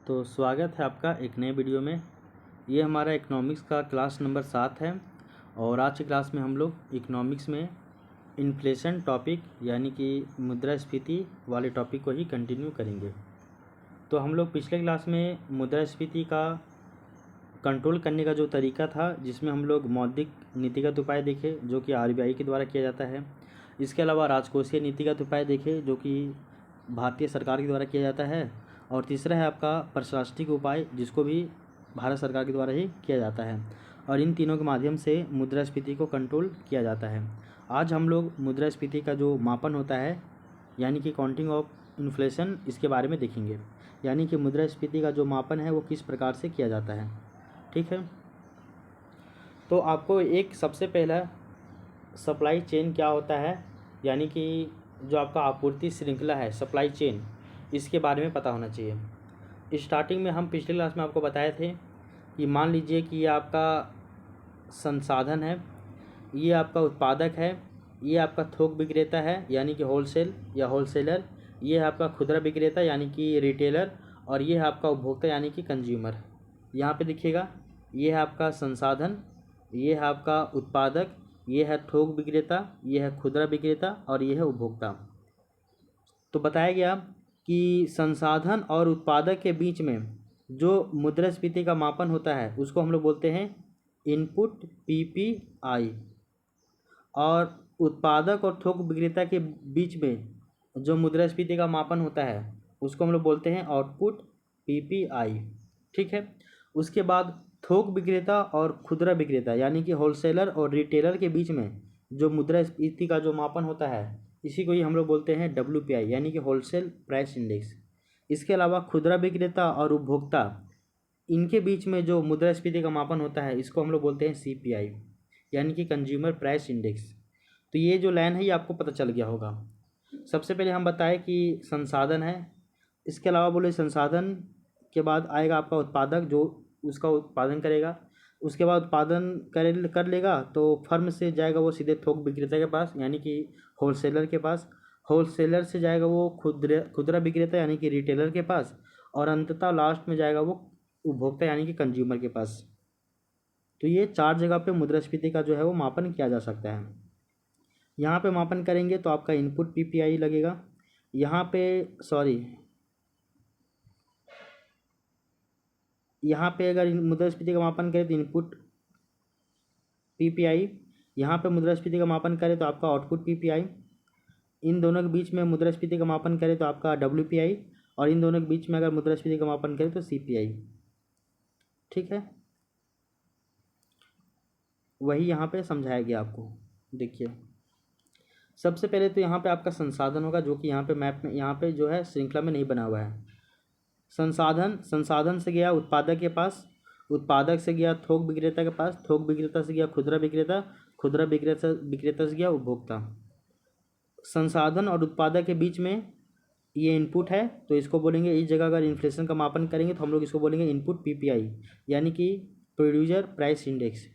तो स्वागत है आपका एक नए वीडियो में। ये हमारा इकोनॉमिक्स का क्लास नंबर 7 है और आज की क्लास में हम लोग इकोनॉमिक्स में इन्फ्लेशन टॉपिक यानी कि मुद्रास्फीति वाले टॉपिक को ही कंटिन्यू करेंगे। तो हम लोग पिछले क्लास में मुद्रास्फीति का कंट्रोल करने का जो तरीका था, जिसमें हम लोग मौद्रिक नीतिगत उपाय देखे जो कि आरबीआई के द्वारा किया जाता है। इसके अलावा राजकोषीय नीतिगत उपाय देखे जो कि भारतीय सरकार के द्वारा किया जाता है। और तीसरा है आपका प्रशासनिक उपाय, जिसको भी भारत सरकार के द्वारा ही किया जाता है। और इन तीनों के माध्यम से मुद्रास्फीति को कंट्रोल किया जाता है। आज हम लोग मुद्रास्फीति का जो मापन होता है यानी कि काउंटिंग ऑफ इन्फ्लेशन, इसके बारे में देखेंगे। यानी कि मुद्रास्फीति का जो मापन है वो किस प्रकार से किया जाता है। ठीक है, तो आपको एक सबसे पहला सप्लाई चेन क्या होता है, यानी कि जो आपका आपूर्ति श्रृंखला है, सप्लाई चेन, इसके बारे में पता होना चाहिए। स्टार्टिंग में हम पिछले क्लास में आपको बताए थे कि मान लीजिए कि ये आपका संसाधन है, ये आपका उत्पादक है, ये आपका थोक विक्रेता है यानी कि होलसेल या होलसेलर, ये है आपका खुदरा विक्रेता यानी कि रिटेलर, और ये है आपका उपभोक्ता यानी कि कंज्यूमर। यहाँ पे देखिएगा, ये है आपका संसाधन, ये है आपका उत्पादक, ये है थोक विक्रेता, ये है खुदरा विक्रेता और ये है उपभोक्ता। तो बताया गया कि संसाधन और उत्पादक के बीच में जो मुद्रास्फीति का मापन होता है उसको हम लोग बोलते हैं इनपुट पीपीआई, और उत्पादक और थोक विक्रेता के बीच में जो मुद्रास्फीति का मापन होता है उसको हम लोग बोलते हैं आउटपुट पीपीआई। ठीक है, उसके बाद थोक विक्रेता और खुदरा विक्रेता यानी कि होलसेलर और रिटेलर के बीच में जो मुद्रास्फीति का जो मापन होता है, इसी को ही हम लोग बोलते हैं WPI यानी कि होलसेल प्राइस इंडेक्स। इसके अलावा खुदरा विक्रेता और उपभोक्ता, इनके बीच में जो मुद्रास्फीति का मापन होता है इसको हम लोग बोलते हैं CPI यानी कि कंज्यूमर प्राइस इंडेक्स। तो ये जो लाइन है ये आपको पता चल गया होगा। सबसे पहले हम बताएं कि संसाधन है, इसके अलावा बोले संसाधन के बाद आएगा आपका उत्पादक जो उसका उत्पादन करेगा। उसके बाद उत्पादन कर लेगा तो फर्म से जाएगा वो सीधे थोक विक्रेता के पास यानी कि होलसेलर के पास, होलसेलर से जाएगा वो खुदरा विक्रेता यानी कि रिटेलर के पास, और अंततः लास्ट में जाएगा वो उपभोक्ता यानी कि कंज्यूमर के पास। तो ये 4 जगह पे मुद्रास्फीति का जो है वो मापन किया जा सकता है। यहाँ पे मापन करेंगे तो आपका इनपुट पीपीआई लगेगा। यहाँ पे अगर मुद्रास्फीति का मापन करें तो इनपुट पीपीआई, यहाँ पे मुद्रास्फीति का मापन करें तो आपका आउटपुट पीपीआई, इन दोनों के बीच में मुद्रास्फीति का मापन करें तो आपका WPI, और इन दोनों के बीच में अगर मुद्रास्फीति का मापन करें तो CPI। ठीक है, वही यहाँ पे समझाया गया आपको। देखिए, सबसे पहले तो यहाँ पे आपका संसाधन होगा जो कि यहाँ पे मैप में, यहाँ पे जो है श्रृंखला में नहीं बना हुआ है। संसाधन से गया उत्पादक के पास, उत्पादक से गया थोक विक्रेता के पास, थोक विक्रेता से गया खुदरा विक्रेता, खुदरा विक्रेता से गया उपभोक्ता। संसाधन और उत्पादक के बीच में ये इनपुट है तो इसको बोलेंगे, इस जगह अगर इन्फ्लेशन का मापन करेंगे तो हम लोग इसको बोलेंगे इनपुट पीपीआई यानी कि प्रोड्यूसर प्राइस इंडेक्स।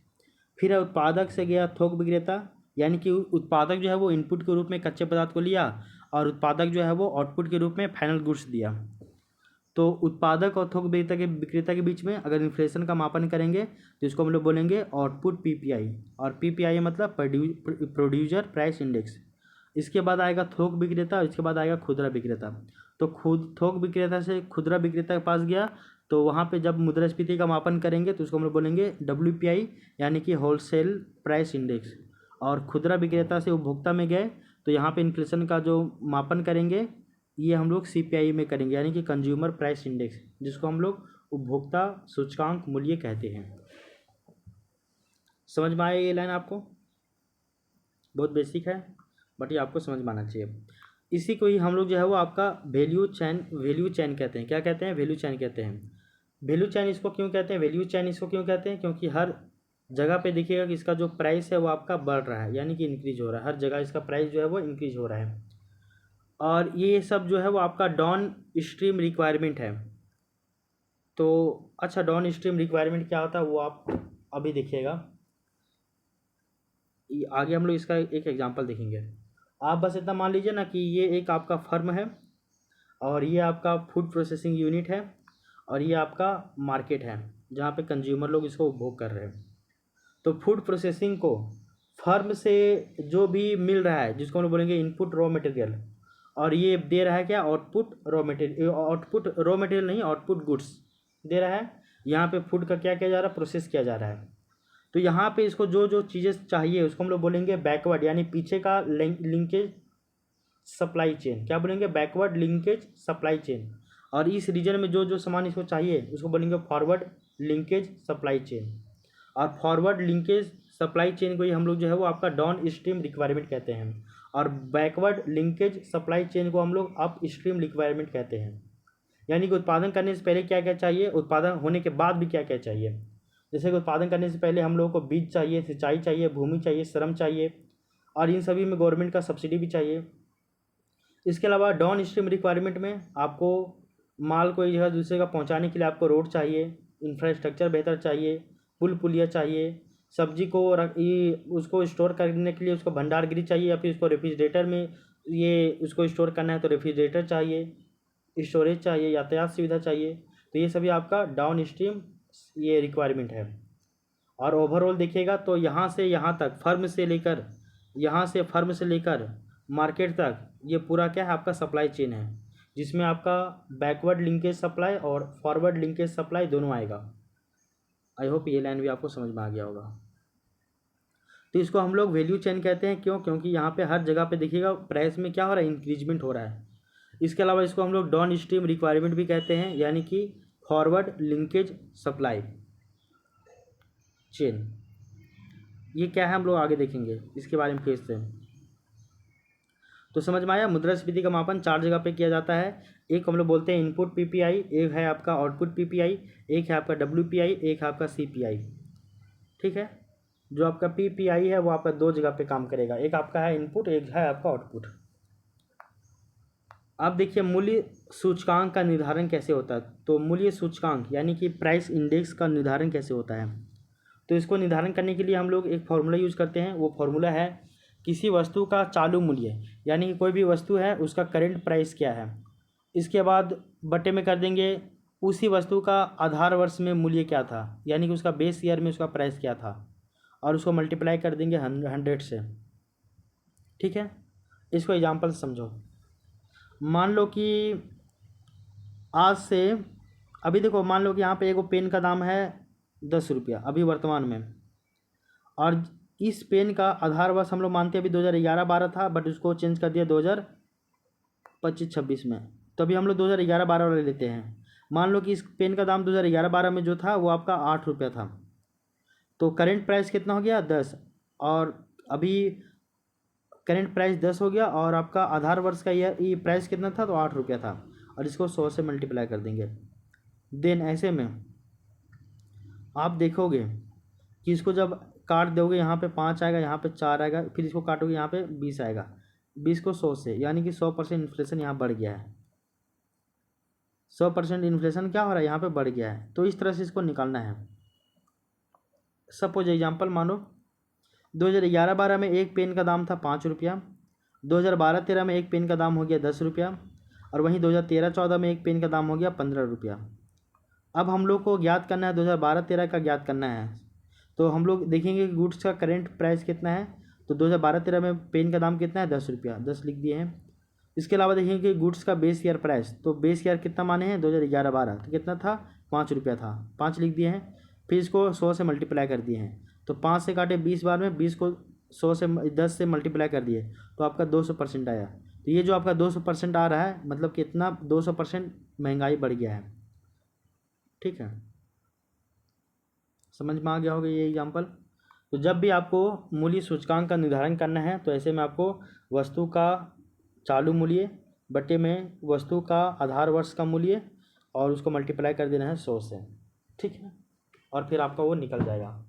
फिर उत्पादक से गया थोक विक्रेता यानी कि उत्पादक जो है वो इनपुट के रूप में कच्चे पदार्थ को लिया और उत्पादक जो है वो आउटपुट के रूप में फाइनल गुड्स दिया। तो उत्पादक और थोक विक्रेता के बीच में अगर इन्फ्लेशन का मापन करेंगे तो इसको हम लोग बोलेंगे आउटपुट पीपीआई, और पीपीआई मतलब प्रोड्यूसर प्राइस इंडेक्स। इसके बाद आएगा थोक विक्रेता, इसके बाद आएगा खुदरा विक्रेता। तो थोक विक्रेता से खुदरा विक्रेता के पास गया तो वहाँ पे जब मुद्रास्फीति का मापन करेंगे तो उसको हम लोग बोलेंगे WPI यानी कि होलसेल प्राइस इंडेक्स। और खुदरा विक्रेता से उपभोक्ता में गए तो यहाँ पे इन्फ्लेशन का जो मापन करेंगे ये हम लोग CPI में करेंगे यानी कि कंज्यूमर प्राइस इंडेक्स, जिसको हम लोग उपभोक्ता सूचकांक मूल्य कहते हैं। समझ में आया ये लाइन आपको? बहुत बेसिक है बट ये आपको समझ में आना चाहिए। इसी को ही हम लोग जो है वो आपका वैल्यू चैन कहते हैं। क्या कहते हैं? वैल्यू चैन कहते हैं। वैल्यू चैन इसको क्यों कहते हैं, वैल्यू चैन इसको क्यों कहते हैं? क्योंकि हर जगह पे देखिएगा कि इसका जो प्राइस है वो आपका बढ़ रहा है यानी कि इंक्रीज हो रहा है। हर जगह इसका प्राइस जो है वो इंक्रीज हो रहा है, और ये सब जो है वो आपका डाउन स्ट्रीम रिक्वायरमेंट है। तो अच्छा, डाउन स्ट्रीम रिक्वायरमेंट क्या होता है वो आप अभी देखिएगा, आगे हम लोग इसका एक एग्जांपल देखेंगे। आप बस इतना मान लीजिए ना कि ये एक आपका फर्म है और ये आपका फूड प्रोसेसिंग यूनिट है, और ये आपका मार्केट है जहाँ पे कंज्यूमर लोग इसको उपभोग कर रहे हैं। तो फूड प्रोसेसिंग को फर्म से जो भी मिल रहा है, जिसको हम लोग बोलेंगे इनपुट रॉ मटेरियल, और ये दे रहा है क्या, output raw material, output raw material नहीं, आउटपुट गुड्स दे रहा है। यहाँ पे फूड का क्या किया जा रहा है, प्रोसेस किया जा रहा है। तो यहाँ पे इसको जो जो चीज़ें चाहिए उसको हम लोग बोलेंगे बैकवर्ड, यानी पीछे का लिंकेज सप्लाई चेन। क्या बोलेंगे, बैकवर्ड लिंकेज सप्लाई चेन। और इस रीजन में जो जो सामान इसको चाहिए उसको बोलेंगे फॉरवर्ड लिंकेज सप्लाई चेन। और फॉरवर्ड लिंकेज सप्लाई चेन को ही हम लोग जो है वो आपका डाउन स्ट्रीम रिक्वायरमेंट कहते हैं, और बैकवर्ड लिंकेज सप्लाई चेन को हम लोग अप स्ट्रीम रिक्वायरमेंट कहते हैं। यानी कि उत्पादन करने से पहले क्या क्या चाहिए, उत्पादन होने के बाद भी क्या क्या चाहिए। जैसे कि उत्पादन करने से पहले हम लोगों को बीज चाहिए, सिंचाई चाहिए, भूमि चाहिए, श्रम चाहिए, और इन सभी में गवर्नमेंट का सब्सिडी भी चाहिए। इसके अलावा डाउन स्ट्रीम रिक्वायरमेंट में आपको माल को एक जगह दूसरे का पहुंचाने के लिए आपको रोड चाहिए, इंफ्रास्ट्रक्चर बेहतर चाहिए, पुल पुलिया चाहिए, सब्जी को उसको स्टोर करने के लिए उसको भंडारगृह चाहिए, या फिर उसको रेफ्रिजरेटर में ये उसको स्टोर करना है तो रेफ्रिजरेटर चाहिए, स्टोरेज चाहिए, यातायात सुविधा चाहिए। तो ये सभी आपका डाउन स्ट्रीम ये रिक्वायरमेंट है। और ओवरऑल देखिएगा तो यहाँ से यहाँ तक फर्म से लेकर मार्केट तक ये पूरा क्या है, आपका सप्लाई चेन है, जिसमें आपका बैकवर्ड लिंकेज सप्लाई और फॉरवर्ड लिंकेज सप्लाई दोनों आएगा। आई होप ये लाइन भी आपको समझ में आ गया होगा। तो इसको हम लोग वैल्यू चेन कहते हैं। क्यों? क्योंकि यहाँ पे हर जगह पे देखिएगा प्राइस में क्या हो रहा है, इंक्रीजमेंट हो रहा है। इसके अलावा इसको हम लोग डाउन स्ट्रीम रिक्वायरमेंट भी कहते हैं, यानी कि फॉरवर्ड लिंकेज सप्लाई चेन। ये क्या है हम लोग आगे देखेंगे, इसके बारे में फिर से। तो समझ में आया, मुद्रास्फीति का मापन 4 जगह पे किया जाता है। एक हम लोग बोलते हैं इनपुट पीपीआई, एक है आपका आउटपुट पीपीआई, एक है आपका डब्ल्यूपीआई, एक है आपका सीपीआई। ठीक है, जो आपका पीपीआई है वो आपका 2 जगह पे काम करेगा, एक आपका है इनपुट, एक है आपका आउटपुट। अब देखिए मूल्य सूचकांक का निर्धारण कैसे होता है। तो मूल्य सूचकांक यानी कि प्राइस इंडेक्स का निर्धारण कैसे होता है। तो इसको निर्धारण करने के लिए हम लोग एक फॉर्मूला यूज़ करते हैं। वो फॉर्मूला है किसी वस्तु का चालू मूल्य, यानी कि कोई भी वस्तु है उसका करेंट प्राइस क्या है, इसके बाद बटे में कर देंगे उसी वस्तु का आधार वर्ष में मूल्य क्या था, यानी कि उसका बेस ईयर में उसका प्राइस क्या था, और उसको मल्टीप्लाई कर देंगे 100 से। ठीक है, इसको एग्जाम्पल से समझो। मान लो कि आज से अभी देखो, मान लो कि यहाँ पे एक पेन का दाम है 10 रुपया अभी वर्तमान में, और इस पेन का आधार वर्ष हम लोग मानते हैं अभी 2011-12 था, बट उसको चेंज कर दिया 2025-26 में। तो अभी हम लोग 2011-12 वाले लेते हैं। मान लो कि इस पेन का दाम 2011-12 में जो था वो आपका 8 रुपया था। तो करेंट प्राइस कितना हो गया, 10, और अभी करेंट प्राइस 10 हो गया, और आपका आधार वर्ष का ये प्राइस कितना था, तो 8 रुपया था, और इसको 100 से मल्टीप्लाई कर देंगे। देन ऐसे में आप देखोगे कि इसको जब काट दोगे, यहाँ पे 5 आएगा, यहाँ पे 4 आएगा, फिर इसको काटोगे यहाँ पे 20 आएगा, 20 को 100 से, यानी कि 100% इन्फ्लेशन यहाँ बढ़ गया है। 100% इन्फ्लेशन क्या हो रहा है, यहाँ पे बढ़ गया है। तो इस तरह से इसको निकालना है। सपोज एग्जाम्पल मानो 2011-12 में एक पेन का दाम था 5 रुपया, 2012-13 में एक पेन का दाम हो गया 10 रुपया, और वहीं 2013-14 में एक पेन का दाम हो गया 15 रुपया। अब हम लोग को ज्ञात करना है 2012-13 का ज्ञात करना है। तो हम लोग देखेंगे कि गुड्स का करेंट प्राइस कितना है। तो 2012-13 में पेन का दाम कितना है, 10 रुपया, 10 लिख दिए हैं। इसके अलावा देखेंगे कि गुड्स का बेस ईयर प्राइस, तो बेस ईयर कितना माने हैं, 2011-12, तो कितना था, 5 रुपया था, 5 लिख दिए हैं। फिर इसको 100 से मल्टीप्लाई कर दिए हैं। तो 5 से काटे 20 बार में, 20 को 100 से 10 से मल्टीप्लाई कर दिए, तो आपका 200% आया। तो ये जो आपका 200% आ रहा है, मतलब कितना, 200% महंगाई बढ़ गया है। ठीक है, समझ में आ गया होगा ये एग्जाम्पल। तो जब भी आपको मूल्य सूचकांक का निर्धारण करना है, तो ऐसे में आपको वस्तु का चालू मूल्य बटे में वस्तु का आधार वर्ष का मूल्य, और उसको मल्टीप्लाई कर देना है 100 से। ठीक है, और फिर आपका वो निकल जाएगा।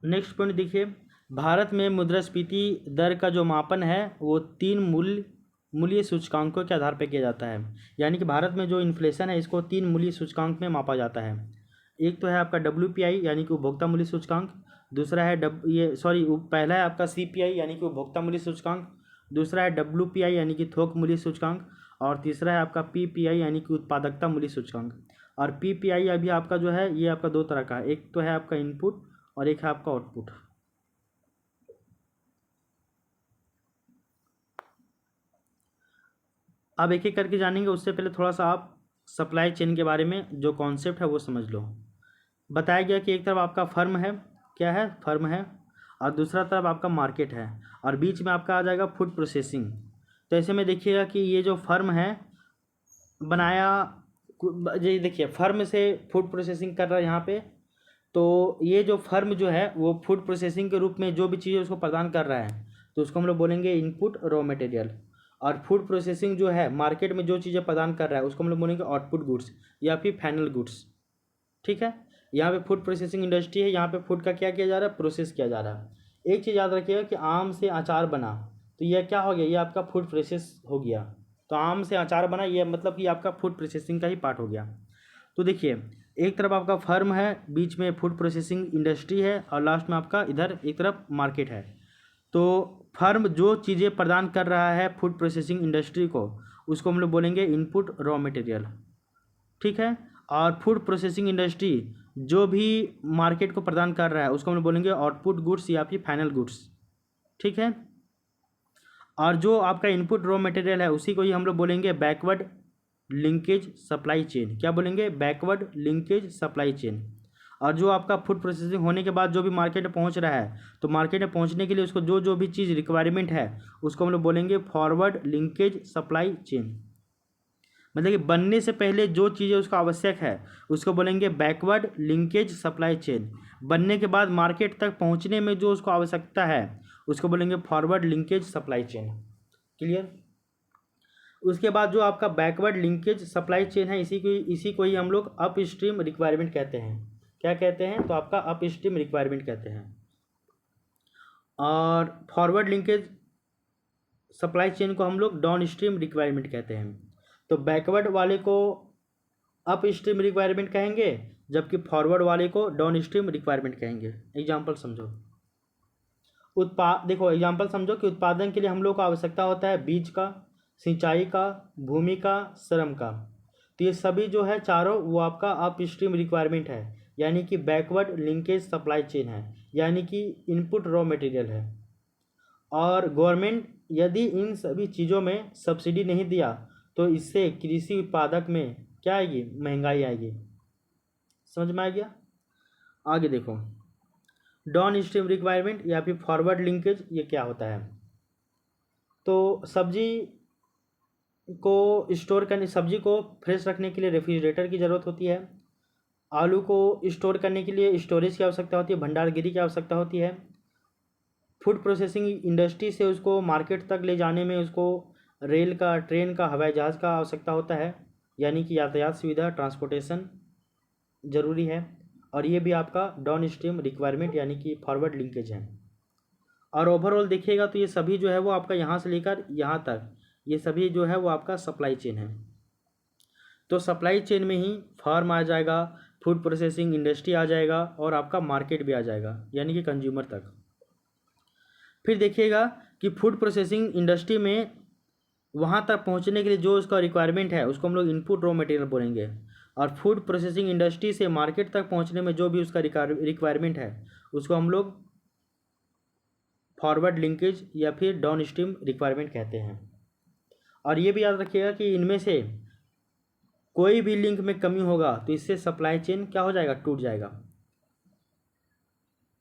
नेक्स्ट पॉइंट देखिए, भारत में मुद्रास्फीति दर का जो मापन है वो 3 मूल्य सूचकांकों के आधार पर किया जाता है। यानी कि भारत में जो इन्फ्लेशन है इसको 3 मूल्य सूचकांक में मापा जाता है। एक तो है आपका WPI यानी कि उपभोक्ता मूल्य सूचकांक, दूसरा है पहला है आपका CPI यानी कि उपभोक्ता मूल्य सूचकांक, दूसरा है WPI यानी कि थोक मूल्य सूचकांक, और तीसरा है आपका PPI यानी कि उत्पादकता मूल्य सूचकांक। और PPI अभी आपका जो है ये आपका दो तरह का है, एक तो है आपका इनपुट और एक है आपका आउटपुट। अब एक एक करके जानेंगे, उससे पहले थोड़ा सा आप सप्लाई चेन के बारे में जो कॉन्सेप्ट है वो समझ लो। बताया गया कि एक तरफ आपका फर्म है, क्या है, फर्म है, और दूसरा तरफ आपका मार्केट है, और बीच में आपका आ जाएगा फूड प्रोसेसिंग। तो ऐसे में देखिएगा कि ये जो फर्म है बनाया, ये देखिए फर्म से फूड प्रोसेसिंग कर रहा है यहाँ पे, तो ये जो फर्म जो है वो फूड प्रोसेसिंग के रूप में जो भी चीज़ें उसको प्रदान कर रहा है तो उसको हम लोग बोलेंगे इनपुट रॉ मटेरियल। और फूड प्रोसेसिंग जो है मार्केट में जो चीज़ें प्रदान कर रहा है उसको हम लोग बोलेंगे आउटपुट गुड्स या फिर फाइनल गुड्स। ठीक है, यहाँ पे फूड प्रोसेसिंग इंडस्ट्री है, यहाँ पे फूड का क्या किया जा रहा है, प्रोसेस किया जा रहा है। एक चीज़ याद रखिएगा कि आम से अचार बना, तो यह क्या हो गया, ये आपका फूड प्रोसेस हो गया। तो आम से अचार बना ये मतलब कि आपका फूड प्रोसेसिंग का ही पार्ट हो गया। तो देखिए एक तरफ आपका फर्म है, बीच में फूड प्रोसेसिंग इंडस्ट्री है, और लास्ट में आपका इधर एक तरफ मार्केट है। तो फर्म जो चीज़ें प्रदान कर रहा है फूड प्रोसेसिंग इंडस्ट्री को उसको हम लोग बोलेंगे इनपुट रॉ मटेरियल। ठीक है, और फूड प्रोसेसिंग इंडस्ट्री जो भी मार्केट को प्रदान कर रहा है उसको हम लोग बोलेंगे आउटपुट गुड्स या फिर फाइनल गुड्स। ठीक है, और जो आपका इनपुट रॉ मटेरियल है उसी को ही हम लोग बोलेंगे बैकवर्ड लिंकेज सप्लाई चेन। क्या बोलेंगे, बैकवर्ड लिंकेज सप्लाई चेन। और जो आपका फूड प्रोसेसिंग होने के बाद जो भी मार्केट में पहुंच रहा है तो मार्केट में पहुंचने के लिए उसको जो जो भी चीज़ रिक्वायरमेंट है उसको हम लोग बोलेंगे फॉरवर्ड लिंकेज सप्लाई चेन। मतलब कि बनने से पहले जो चीज़ें उसका आवश्यक है उसको बोलेंगे बैकवर्ड लिंकेज सप्लाई चेन। बनने के बाद मार्केट तक पहुंचने में जो उसको आवश्यकता है उसको बोलेंगे forward linkage supply chain. Clear. उसके बाद जो आपका बैकवर्ड लिंकेज सप्लाई चेन है इसी को ही हम लोग अप स्ट्रीम रिक्वायरमेंट कहते हैं। क्या कहते हैं, तो आपका अप स्ट्रीम रिक्वायरमेंट कहते हैं। और फॉरवर्ड लिंकेज सप्लाई चेन को हम लोग डाउन स्ट्रीम रिक्वायरमेंट कहते हैं। तो बैकवर्ड वाले को अप स्ट्रीम रिक्वायरमेंट कहेंगे जबकि फॉरवर्ड वाले को डाउन स्ट्रीम रिक्वायरमेंट कहेंगे। एग्जाम्पल समझो, देखो एग्जाम्पल समझो कि उत्पादन के लिए हम लोग को आवश्यकता होता है बीज का, सिंचाई का, भूमि का, श्रम का। तो ये सभी जो है चारों वो आपका अप स्ट्रीम रिक्वायरमेंट है, यानी कि बैकवर्ड लिंकेज सप्लाई चेन है, यानी कि इनपुट रॉ मटेरियल है। और गवर्नमेंट यदि इन सभी चीज़ों में सब्सिडी नहीं दिया तो इससे कृषि उत्पादक में क्या आएगी, महंगाई आएगी। समझ में आ गया। आगे देखो, डाउन स्ट्रीम रिक्वायरमेंट या फिर फॉरवर्ड लिंकेज ये क्या होता है। तो सब्जी को फ्रेश रखने के लिए रेफ्रिजरेटर की ज़रूरत होती है। आलू को स्टोर करने के लिए स्टोरेज की आवश्यकता होती है, भंडारगिरी की आवश्यकता होती है। फूड प्रोसेसिंग इंडस्ट्री से उसको मार्केट तक ले जाने में उसको रेल का, ट्रेन का, हवाई जहाज़ का आवश्यकता होता है, यानी कि यातायात सुविधा, ट्रांसपोर्टेशन ज़रूरी है। और ये भी आपका डाउन स्ट्रीम रिक्वायरमेंट यानी कि फॉरवर्ड लिंकेज है। और ओवरऑल देखिएगा तो ये सभी जो है वो आपका यहाँ से लेकर यहाँ तक ये सभी जो है वो आपका सप्लाई चेन है। तो सप्लाई चेन में ही फार्म आ जाएगा, फूड प्रोसेसिंग इंडस्ट्री आ जाएगा और आपका मार्केट भी आ जाएगा, यानी कि कंज्यूमर तक। फिर देखिएगा कि फूड प्रोसेसिंग इंडस्ट्री में वहाँ तक पहुँचने के लिए जो उसका रिक्वायरमेंट है उसको हम लोग इनपुट रॉ मटेरियल बोलेंगे। और फूड प्रोसेसिंग इंडस्ट्री से मार्केट तक पहुँचने में जो भी उसका रिक्वायरमेंट है उसको हम लोग फॉरवर्ड लिंकेज या फिर डाउन स्ट्रीम रिक्वायरमेंट कहते हैं। और ये भी याद रखिएगा कि इनमें से कोई भी लिंक में कमी होगा तो इससे सप्लाई चेन क्या हो जाएगा, टूट जाएगा।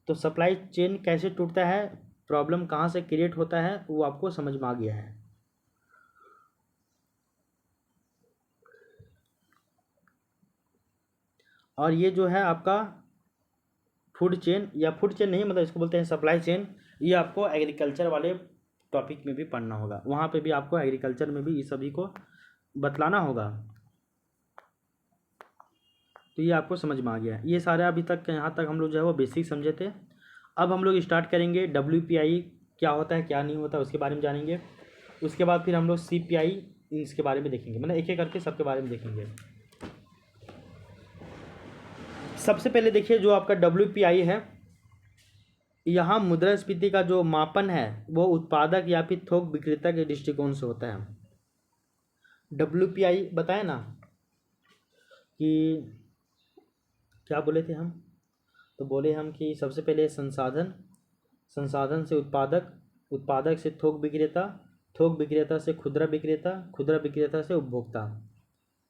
तो सप्लाई चेन कैसे टूटता है, प्रॉब्लम कहाँ से क्रिएट होता है वो आपको समझ में आ गया है। और ये जो है आपका फूड चेन या फूड चेन नहीं, मतलब इसको बोलते हैं सप्लाई चेन। ये आपको एग्रीकल्चर वाले टॉपिक में भी पढ़ना होगा, वहाँ पे भी आपको एग्रीकल्चर में भी इस सभी को बतलाना होगा। तो ये आपको समझ में आ गया है। ये सारे अभी तक यहाँ तक हम लोग जो है वो बेसिक समझे थे। अब हम लोग स्टार्ट करेंगे WPI क्या होता है क्या नहीं होता उसके बारे में जानेंगे। उसके बाद फिर हम लोग CPI इसके बारे में देखेंगे, मतलब एक एक करके सबके बारे में देखेंगे। सबसे पहले देखिए जो आपका WPI है, यहाँ मुद्रास्फीति का जो मापन है वो उत्पादक या फिर थोक विक्रेता के दृष्टिकोण से होता है। WPI बताए ना कि क्या बोले थे हम, तो बोले हम कि सबसे पहले संसाधन से उत्पादक, उत्पादक से थोक विक्रेता, थोक विक्रेता से खुदरा विक्रेता, खुदरा विक्रेता से उपभोक्ता।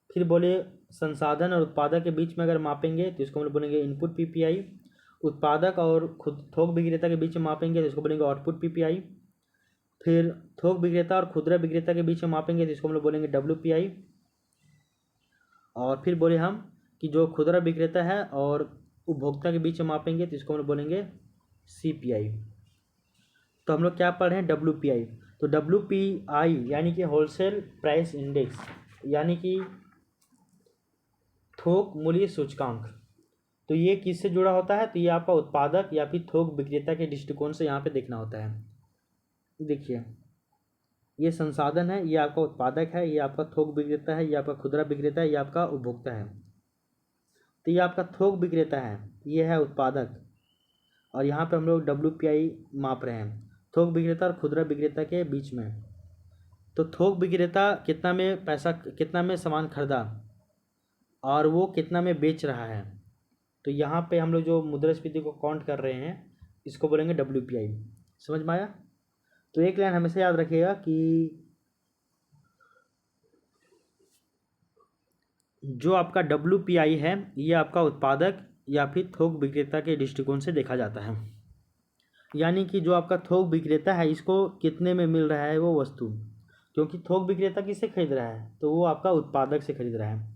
फिर बोले संसाधन और उत्पादक के बीच में अगर मापेंगे तो इसको हम लोग बोलेंगे इनपुट PPI। उत्पादक और थोक विक्रेता के बीच में मापेंगे तो इसको बोलेंगे आउटपुट PPI। फिर थोक विक्रेता और खुदरा विक्रेता के बीच में मापेंगे तो इसको हम लोग बोलेंगे WPI। और फिर बोले हम कि जो खुदरा विक्रेता है और उपभोक्ता के बीच में मापेंगे तो इसको हम लोग बोलेंगे CPI। तो हम लोग क्या पढ़ रहे हैं, WPI। तो WPI यानी कि होलसेल प्राइस इंडेक्स, यानी कि थोक मूल्य सूचकांक। तो ये किससे जुड़ा होता है, तो ये आपका उत्पादक या फिर थोक विक्रेता के दृष्टिकोण से यहाँ पे देखना होता है। देखिए ये संसाधन है, ये आपका उत्पादक है, ये आपका थोक विक्रेता है, ये आपका खुदरा विक्रेता है, ये आपका उपभोक्ता है। तो ये आपका थोक विक्रेता है, ये है उत्पादक, और यहाँ पे हम लोग WPI माप रहे हैं थोक विक्रेता और खुदरा विक्रेता के बीच में। तो थोक विक्रेता कितना में सामान खरीदा और वो कितना में बेच रहा है, तो यहाँ पे हम लोग जो मुद्रास्फीति को काउंट कर रहे हैं इसको बोलेंगे WPI। समझ में आया। तो एक लाइन हमेशा याद रखिएगा कि जो आपका WPI है ये आपका उत्पादक या फिर थोक विक्रेता के दृष्टिकोण से देखा जाता है। यानी कि जो आपका थोक विक्रेता है इसको कितने में मिल रहा है वो वस्तु, क्योंकि थोक विक्रेता किससे खरीद रहा है, तो वो आपका उत्पादक से खरीद रहा है।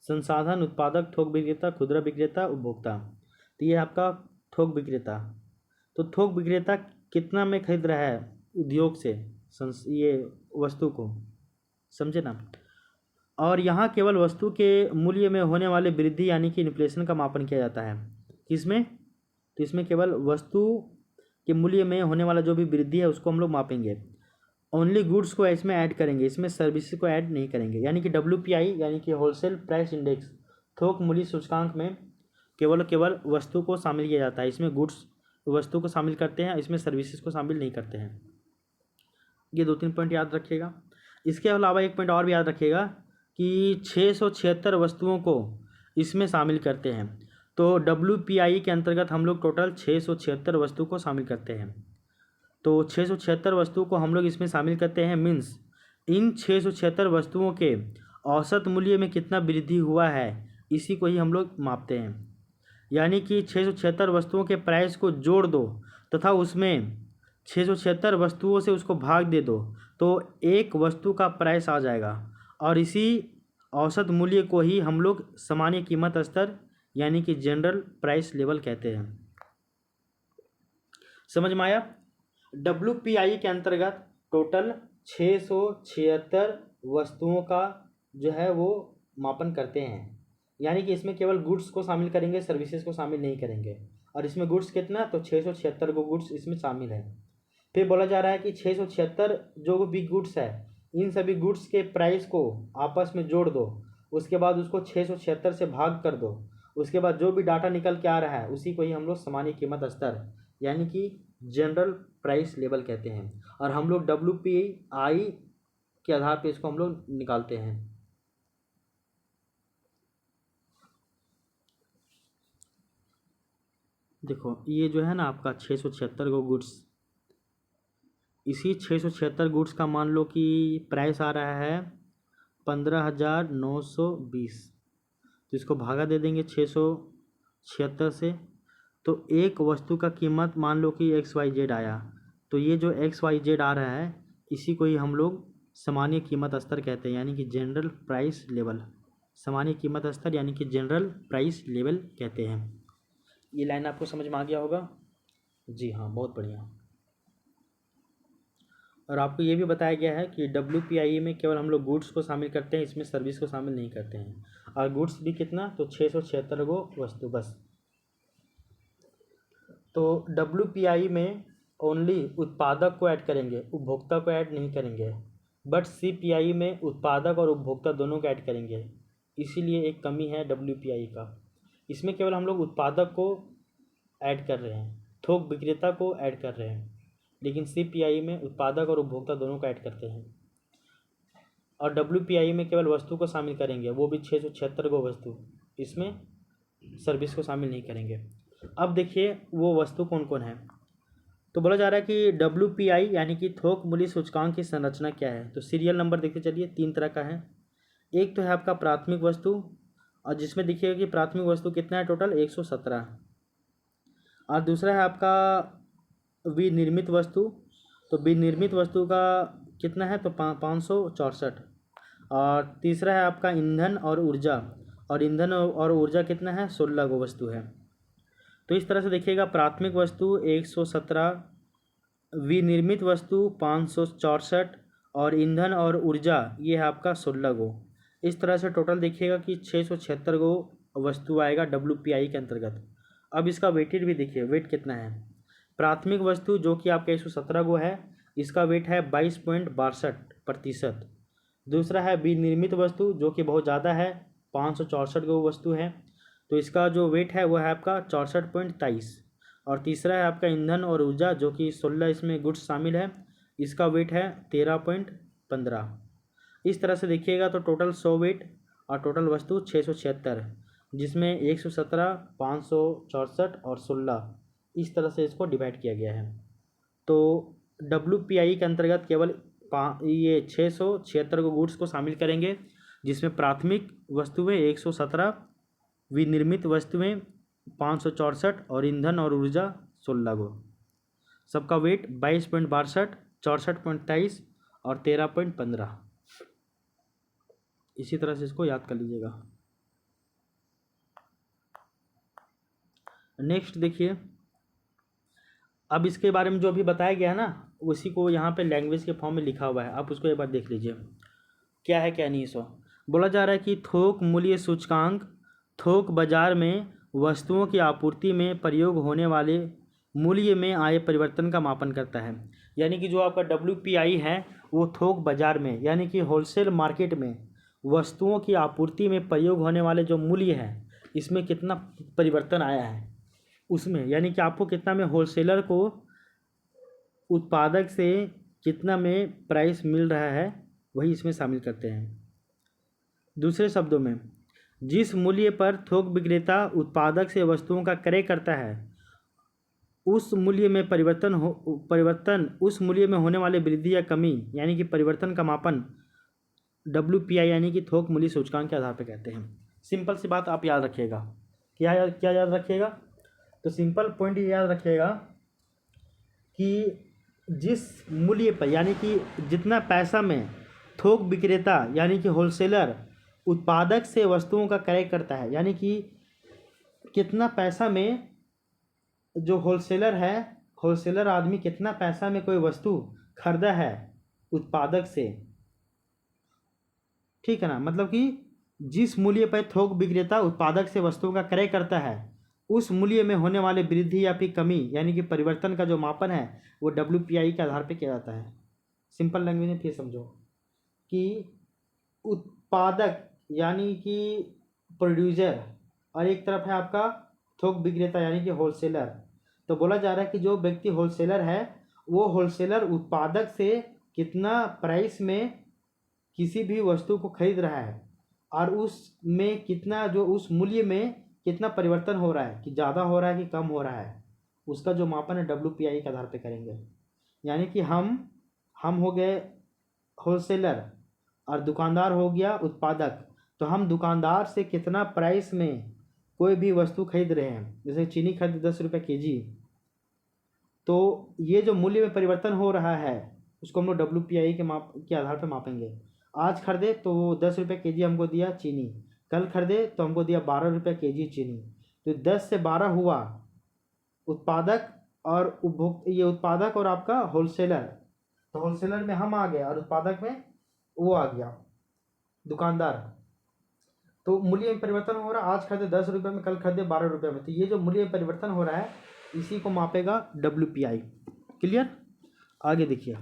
संसाधन, उत्पादक, थोक विक्रेता, खुदरा विक्रेता, उपभोक्ता। तो ये आपका थोक विक्रेता। तो थोक विक्रेता कितना में खरीद रहा है उद्योग से ये वस्तु को, समझे ना। और यहाँ केवल वस्तु के मूल्य में होने वाले वृद्धि यानी कि इन्फ्लेशन का मापन किया जाता है। किसमें, तो इसमें केवल वस्तु के मूल्य में होने वाला जो भी वृद्धि है उसको हम लोग मापेंगे। ओनली गुड्स को इसमें ऐड करेंगे, इसमें सर्विसेज को ऐड नहीं करेंगे। यानी कि WPI यानी कि होलसेल प्राइस इंडेक्स, थोक मूल्य सूचकांक में केवल वस्तु को शामिल किया जाता है। इसमें गुड्स वस्तु को शामिल करते हैं, इसमें सर्विसेज को शामिल नहीं करते हैं। ये 2-3 पॉइंट याद रखिएगा। इसके अलावा एक पॉइंट और भी याद रखिएगा कि 676 वस्तुओं को इसमें शामिल करते हैं। तो WPI के अंतर्गत हम लोग टोटल 676 वस्तु को शामिल करते हैं। तो 676 वस्तु को हम लोग इसमें शामिल करते हैं, मीन्स इन 676 वस्तुओं के औसत मूल्य में कितना वृद्धि हुआ है इसी को ही हम लोग मापते हैं। यानी कि 676 वस्तुओं के प्राइस को जोड़ दो तथा उसमें 676 वस्तुओं से उसको भाग दे दो तो एक वस्तु का प्राइस आ जाएगा, और इसी औसत मूल्य को ही हम लोग सामान्य कीमत स्तर यानी कि जनरल प्राइस लेवल कहते हैं। समझ में आया। WPI के अंतर्गत टोटल 676 वस्तुओं का जो है वो मापन करते हैं। यानी कि इसमें केवल गुड्स को शामिल करेंगे, सर्विसेज को शामिल नहीं करेंगे। और इसमें गुड्स कितना, तो 676 को गुड्स इसमें शामिल है। फिर बोला जा रहा है कि 676 जो भी गुड्स है इन सभी गुड्स के प्राइस को आपस में जोड़ दो, उसके बाद उसको 676 से भाग कर दो, उसके बाद जो भी डाटा निकल के आ रहा है उसी को ही हम लोग सामान्य कीमत स्तर यानी कि जनरल प्राइस लेवल कहते हैं। और हम लोग WPI के आधार पे इसको हम लोग निकालते हैं। देखो ये जो है ना आपका 676 को गुड्स, इसी 676 गुड्स का मान लो कि प्राइस आ रहा है 15,920, तो इसको भागा दे देंगे 676 से, तो एक वस्तु का कीमत मान लो कि XYZ आया। तो ये जो XYZ आ रहा है इसी को ही हम लोग सामान्य कीमत स्तर कहते हैं, यानी कि जनरल प्राइस लेवल। सामान्य कीमत स्तर यानी कि जनरल प्राइस लेवल कहते हैं। ये लाइन आपको समझ में आ गया होगा। जी हाँ, बहुत बढ़िया। और आपको ये भी बताया गया है कि WPI में केवल हम लोग गुड्स को शामिल करते हैं, इसमें सर्विस को शामिल नहीं करते हैं। और गुड्स भी कितना, तो 676 को वस्तु बस। तो WPI में ओनली उत्पादक को ऐड करेंगे, उपभोक्ता को ऐड नहीं करेंगे। बट CPI में उत्पादक और उपभोक्ता दोनों को ऐड करेंगे, इसीलिए एक कमी है WPI का। इसमें केवल हम लोग उत्पादक को ऐड कर रहे हैं, थोक विक्रेता को ऐड कर रहे हैं, लेकिन CPI में उत्पादक और उपभोक्ता दोनों को ऐड करते हैं। और WPI में केवल वस्तु को शामिल करेंगे, वो भी 676 गो वस्तु, इसमें सर्विस को शामिल नहीं करेंगे। अब देखिए वो वस्तु कौन कौन है। तो बोला जा रहा है कि WPI यानी कि थोक मूल्य सूचकांक की संरचना क्या है। तो सीरियल नंबर देखते चलिए, 3 तरह का है। एक तो है आपका प्राथमिक वस्तु, और जिसमें देखिएगा कि प्राथमिक वस्तु कितना है, टोटल 117। और दूसरा है आपका विनिर्मित वस्तु। तो विनिर्मित वस्तु का कितना है, तो 564। और तीसरा है आपका ईंधन और ऊर्जा, और ईंधन और ऊर्जा कितना है, 16 गो वस्तु है। तो इस तरह से देखिएगा, प्राथमिक वस्तु 117, विनिर्मित वस्तु 564 और ईंधन और ऊर्जा ये है आपका 16 गो। इस तरह से टोटल देखिएगा कि 676 गो वस्तु आएगा WPI के अंतर्गत। अब इसका वेटेज भी देखिए, वेट कितना है। प्राथमिक वस्तु जो कि आपका 117 गो है, इसका वेट है 22.62%। दूसरा है विनिर्मित वस्तु जो कि बहुत ज़्यादा है, 564 गो वस्तु है, तो इसका जो वेट है वो है आपका 64.23। और तीसरा है आपका ईंधन और ऊर्जा जो कि 16 इसमें गुड्स शामिल है, इसका वेट है 13.15। इस तरह से देखिएगा तो टोटल 100 वेट और टोटल वस्तु 676, जिसमें 117, 564 और 16, इस तरह से इसको डिवाइड किया गया है। तो WPI के अंतर्गत केवल ये 676 को गुड्स को शामिल करेंगे, जिसमें प्राथमिक वस्तुएं 117, विनिर्मित वस्तुएं 564 और ईंधन और ऊर्जा 16 गो। सबका वेट 22.62, 64.23 और 13.15। इसी तरह से इसको याद कर लीजिएगा। नेक्स्ट देखिए, अब इसके बारे में जो अभी बताया गया है ना, उसी को यहाँ पे लैंग्वेज के फॉर्म में लिखा हुआ है, आप उसको एक बार देख लीजिए क्या है क्या नहीं। सो बोला जा रहा है कि थोक मूल्य सूचकांक थोक बाजार में वस्तुओं की आपूर्ति में प्रयोग होने वाले मूल्य में आए परिवर्तन का मापन करता है। यानी कि जो आपका WPI है वो थोक बाजार में यानी कि होलसेल मार्केट में वस्तुओं की आपूर्ति में प्रयोग होने वाले जो मूल्य है, इसमें कितना परिवर्तन आया है उसमें, यानी कि आपको कितना में होलसेलर को उत्पादक से कितना में प्राइस मिल रहा है, वही इसमें शामिल करते हैं। दूसरे शब्दों में, जिस मूल्य पर थोक विक्रेता उत्पादक से वस्तुओं का क्रय करता है, उस मूल्य में परिवर्तन उस मूल्य में होने वाले वृद्धि या कमी यानी कि परिवर्तन का मापन WPI यानी कि थोक मूल्य सूचकांक के आधार पर कहते हैं। सिंपल सी बात आप याद रखिएगा। क्या याद रखिएगा? तो सिंपल पॉइंट ये याद रखिएगा कि जिस मूल्य पर यानी कि जितना पैसा में थोक विक्रेता यानी कि होलसेलर उत्पादक से वस्तुओं का क्रय करता है, यानी कि कितना पैसा में जो होलसेलर आदमी कितना पैसा में कोई वस्तु खरीदा है उत्पादक से, ठीक है ना। मतलब कि जिस मूल्य पर थोक विक्रेता उत्पादक से वस्तुओं का क्रय करता है, उस मूल्य में होने वाले वृद्धि या फिर कमी यानी कि परिवर्तन का जो मापन है वो WPI के आधार पर किया जाता है। सिंपल लैंग्वेज में फिर समझो कि उत्पादक यानी कि प्रोड्यूसर और एक तरफ है आपका थोक विक्रेता यानी कि होलसेलर। तो बोला जा रहा है कि जो व्यक्ति होलसेलर है वो होलसेलर उत्पादक से कितना प्राइस में किसी भी वस्तु को खरीद रहा है और उसमें कितना जो उस मूल्य में कितना परिवर्तन हो रहा है, कि ज़्यादा हो रहा है कि कम हो रहा है, उसका जो मापन है WPI के आधार पे करेंगे। यानी कि हम हो गए होलसेलर और दुकानदार हो गया उत्पादक। तो हम दुकानदार से कितना प्राइस में कोई भी वस्तु खरीद रहे हैं, जैसे चीनी खरीद 10 रुपये kg, तो ये जो मूल्य में परिवर्तन हो रहा है उसको हम लोग WPI के आधार पर मापेंगे। आज खरीदे तो 10 रुपये kg हमको दिया चीनी, कल खरीदे तो हमको दिया 12 रुपये kg चीनी, तो 10 से 12 हुआ उत्पादक और उपभोक्ता, ये उत्पादक और आपका होलसेलर। तो होलसेलर में हम आ गए और उत्पादक में वो आ गया दुकानदार। तो मूल्य में परिवर्तन हो रहा है, आज खरीदे 10 रुपये में, कल खरीदे 12 रुपये में, तो ये जो मूल्य में परिवर्तन हो रहा है इसी को मापेगा WPI। क्लियर? आगे देखिए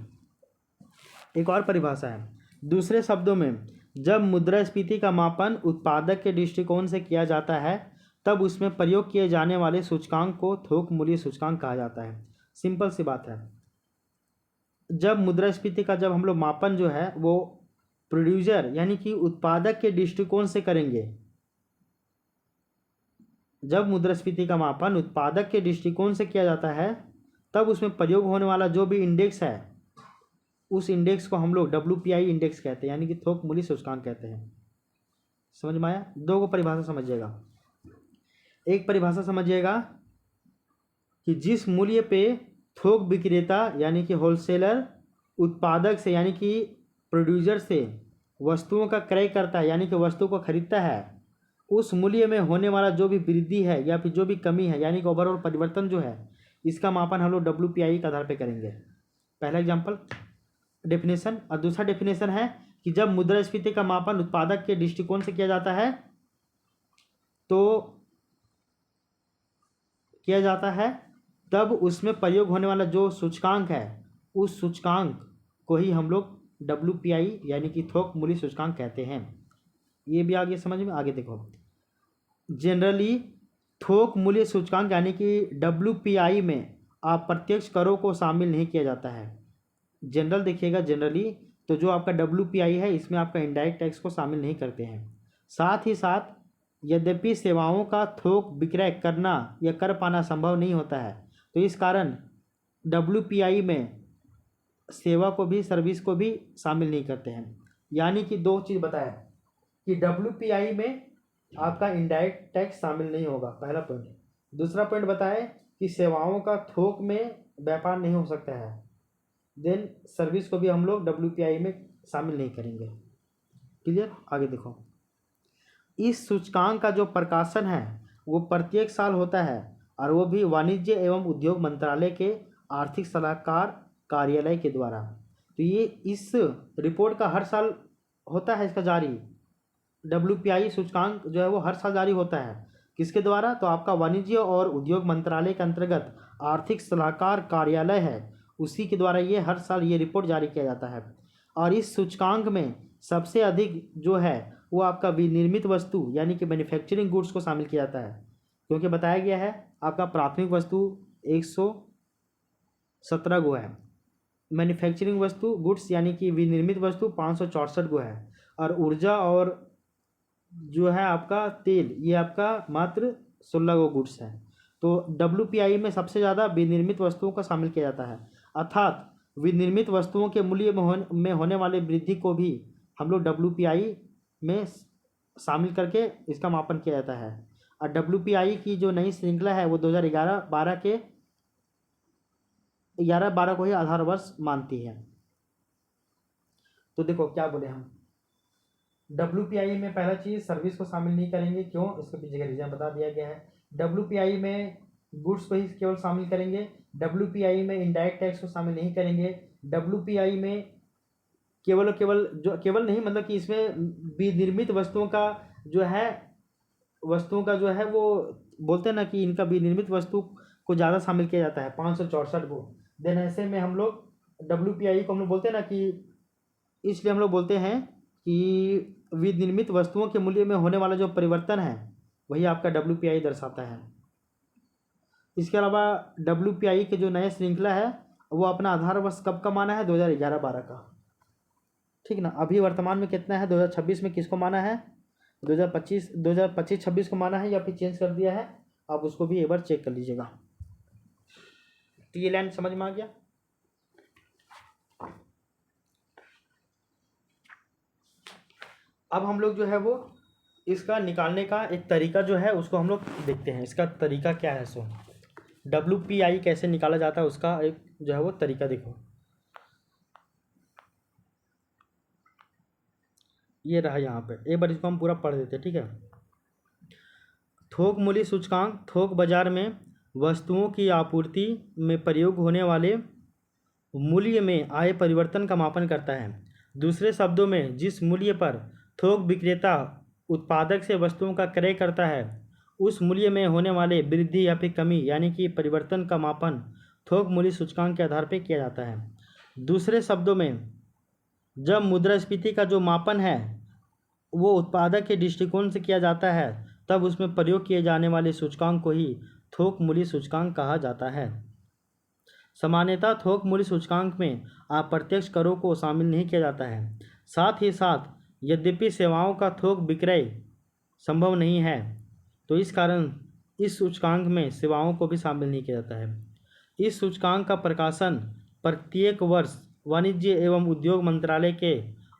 एक और परिभाषा है। दूसरे शब्दों में, जब मुद्रास्फीति का मापन उत्पादक के दृष्टिकोण से किया जाता है तब उसमें प्रयोग किए जाने वाले सूचकांक को थोक मूल्य सूचकांक कहा जाता है। सिंपल सी बात है, जब मुद्रास्फीति का जब हम लोग मापन जो है वो प्रोड्यूसर यानी कि उत्पादक के दृष्टिकोण से करेंगे, जब मुद्रास्फीति का मापन उत्पादक के दृष्टिकोण से किया जाता है तब उसमें प्रयोग होने वाला जो भी इंडेक्स है उस इंडेक्स को हम लोग WPI इंडेक्स कहते हैं, यानी कि थोक मूल्य सूचकांक कहते हैं। समझ में आया? दो को परिभाषा समझिएगा। एक परिभाषा समझिएगा कि जिस मूल्य पे थोक विक्रेता यानी कि होलसेलर उत्पादक से यानी कि प्रोड्यूसर से वस्तुओं का क्रय करता है यानी कि वस्तु को खरीदता है, उस मूल्य में होने वाला जो भी वृद्धि है या फिर जो भी कमी है यानी कि ओवरऑल परिवर्तन जो है, इसका मापन हम लोग WPI के आधार पर करेंगे। पहला एग्जाम्पल डेफिनेशन, और दूसरा डेफिनेशन है कि जब मुद्रास्फीति का मापन उत्पादक के दृष्टिकोण से किया जाता है तब उसमें प्रयोग होने वाला जो सूचकांक है उस सूचकांक को ही हम लोग WPI यानी कि थोक मूल्य सूचकांक कहते हैं। ये भी आगे समझ में। आगे देखो, जनरली थोक मूल्य सूचकांक यानी कि WPI में अप्रत्यक्ष करों को शामिल नहीं किया जाता है। जनरल देखिएगा, जनरली तो जो आपका WPI है इसमें आपका इनडायरेक्ट टैक्स को शामिल नहीं करते हैं। साथ ही साथ यद्यपि सेवाओं का थोक विक्रय करना या कर पाना संभव नहीं होता है, तो इस कारण WPI में सेवा को भी सर्विस को भी शामिल नहीं करते हैं। यानी कि दो चीज़ बताया कि WPI में आपका इनडायरेक्ट टैक्स शामिल नहीं होगा, पहला पॉइंट। दूसरा पॉइंट बताए कि सेवाओं का थोक में व्यापार नहीं हो सकता है, देन सर्विस को भी हम लोग WPI में शामिल नहीं करेंगे। क्लियर? आगे देखो, इस सूचकांक का जो प्रकाशन है वो प्रत्येक साल होता है और वो भी वाणिज्य एवं उद्योग मंत्रालय के आर्थिक सलाहकार कार्यालय के द्वारा। तो ये इस रिपोर्ट का हर साल होता है इसका जारी। WPI सूचकांक जो है वो हर साल जारी होता है। किसके द्वारा? तो आपका वाणिज्य और उद्योग मंत्रालय के अंतर्गत आर्थिक सलाहकार कार्यालय है, उसी के द्वारा ये हर साल ये रिपोर्ट जारी किया जाता है। और इस सूचकांक में सबसे अधिक जो है वो आपका विनिर्मित वस्तु यानी कि मैन्युफैक्चरिंग गुड्स को शामिल किया जाता है, क्योंकि बताया गया है आपका प्राथमिक वस्तु 117 गो है, मैन्युफैक्चरिंग वस्तु गुड्स यानी कि विनिर्मित वस्तु 564 गो है, और ऊर्जा और जो है आपका तेल ये आपका मात्र 16 गो गुड्स है। तो WPI में सबसे ज़्यादा विनिर्मित वस्तुओं का शामिल किया जाता है, अर्थात विनिर्मित वस्तुओं के मूल्य में होने वाले वृद्धि को भी हम लोग WPI में शामिल करके इसका मापन किया जाता है। और WPI की जो नई श्रृंखला है वो 2011-12 के 11-12 को ही आधार वर्ष मानती है। तो देखो क्या बोले हम, WPI में पहला चीज़ सर्विस को शामिल नहीं करेंगे। क्यों? इसके पीछे का रीजन बता दिया गया है। WPI में गुड्स को ही केवल शामिल करेंगे। WPI में इनडायरेक्ट टैक्स को शामिल नहीं करेंगे। WPI में केवल नहीं, मतलब कि इसमें विनिर्मित वस्तुओं का जो है वो बोलते हैं ना कि इनका विनिर्मित वस्तु को ज़्यादा शामिल किया जाता है, 564 को। देन ऐसे में हम लोग WPI को हम लोग बोलते हैं ना कि इसलिए हम लोग बोलते हैं कि विनिर्मित वस्तुओं के मूल्य में होने वाला जो परिवर्तन है वही आपका WPI दर्शाता है। इसके अलावा WPI के जो नया श्रृंखला है वो अपना आधार वर्ष कब का माना है? 2011-12 का, ठीक ना। अभी वर्तमान में कितना है? 2026 में किसको माना है? 2025-26 को माना है या फिर चेंज कर दिया है? आप उसको भी एक बार चेक कर लीजिएगा। तो ये लाइन समझ में आ गया। अब हम लोग जो है वो इसका निकालने का एक तरीका जो है उसको हम लोग देखते हैं। इसका तरीका क्या है? सो WPI कैसे निकाला जाता है उसका एक जो है वो तरीका देखो। ये रहा यहाँ पे, एक बार इसको हम पूरा पढ़ देते हैं, ठीक है। थोक मूल्य सूचकांक थोक बाजार में वस्तुओं की आपूर्ति में प्रयोग होने वाले मूल्य में आए परिवर्तन का मापन करता है। दूसरे शब्दों में, जिस मूल्य पर थोक विक्रेता उत्पादक से वस्तुओं का क्रय करता है उस मूल्य में होने वाले वृद्धि या फिर कमी यानी कि परिवर्तन का मापन थोक मूल्य सूचकांक के आधार पर किया जाता है। दूसरे शब्दों में, जब मुद्रास्फीति का जो मापन है वो उत्पादक के दृष्टिकोण से किया जाता है तब उसमें प्रयोग किए जाने वाले सूचकांक को ही थोक मूल्य सूचकांक कहा जाता है। सामान्यतः थोक मूल्य सूचकांक में अप्रत्यक्ष करों को शामिल नहीं किया जाता है। साथ ही साथ यद्यपि सेवाओं का थोक विक्रय संभव नहीं है, तो इस कारण इस सूचकांक में सेवाओं को भी शामिल नहीं किया जाता है। इस सूचकांक का प्रकाशन प्रत्येक वर्ष वाणिज्य एवं उद्योग मंत्रालय के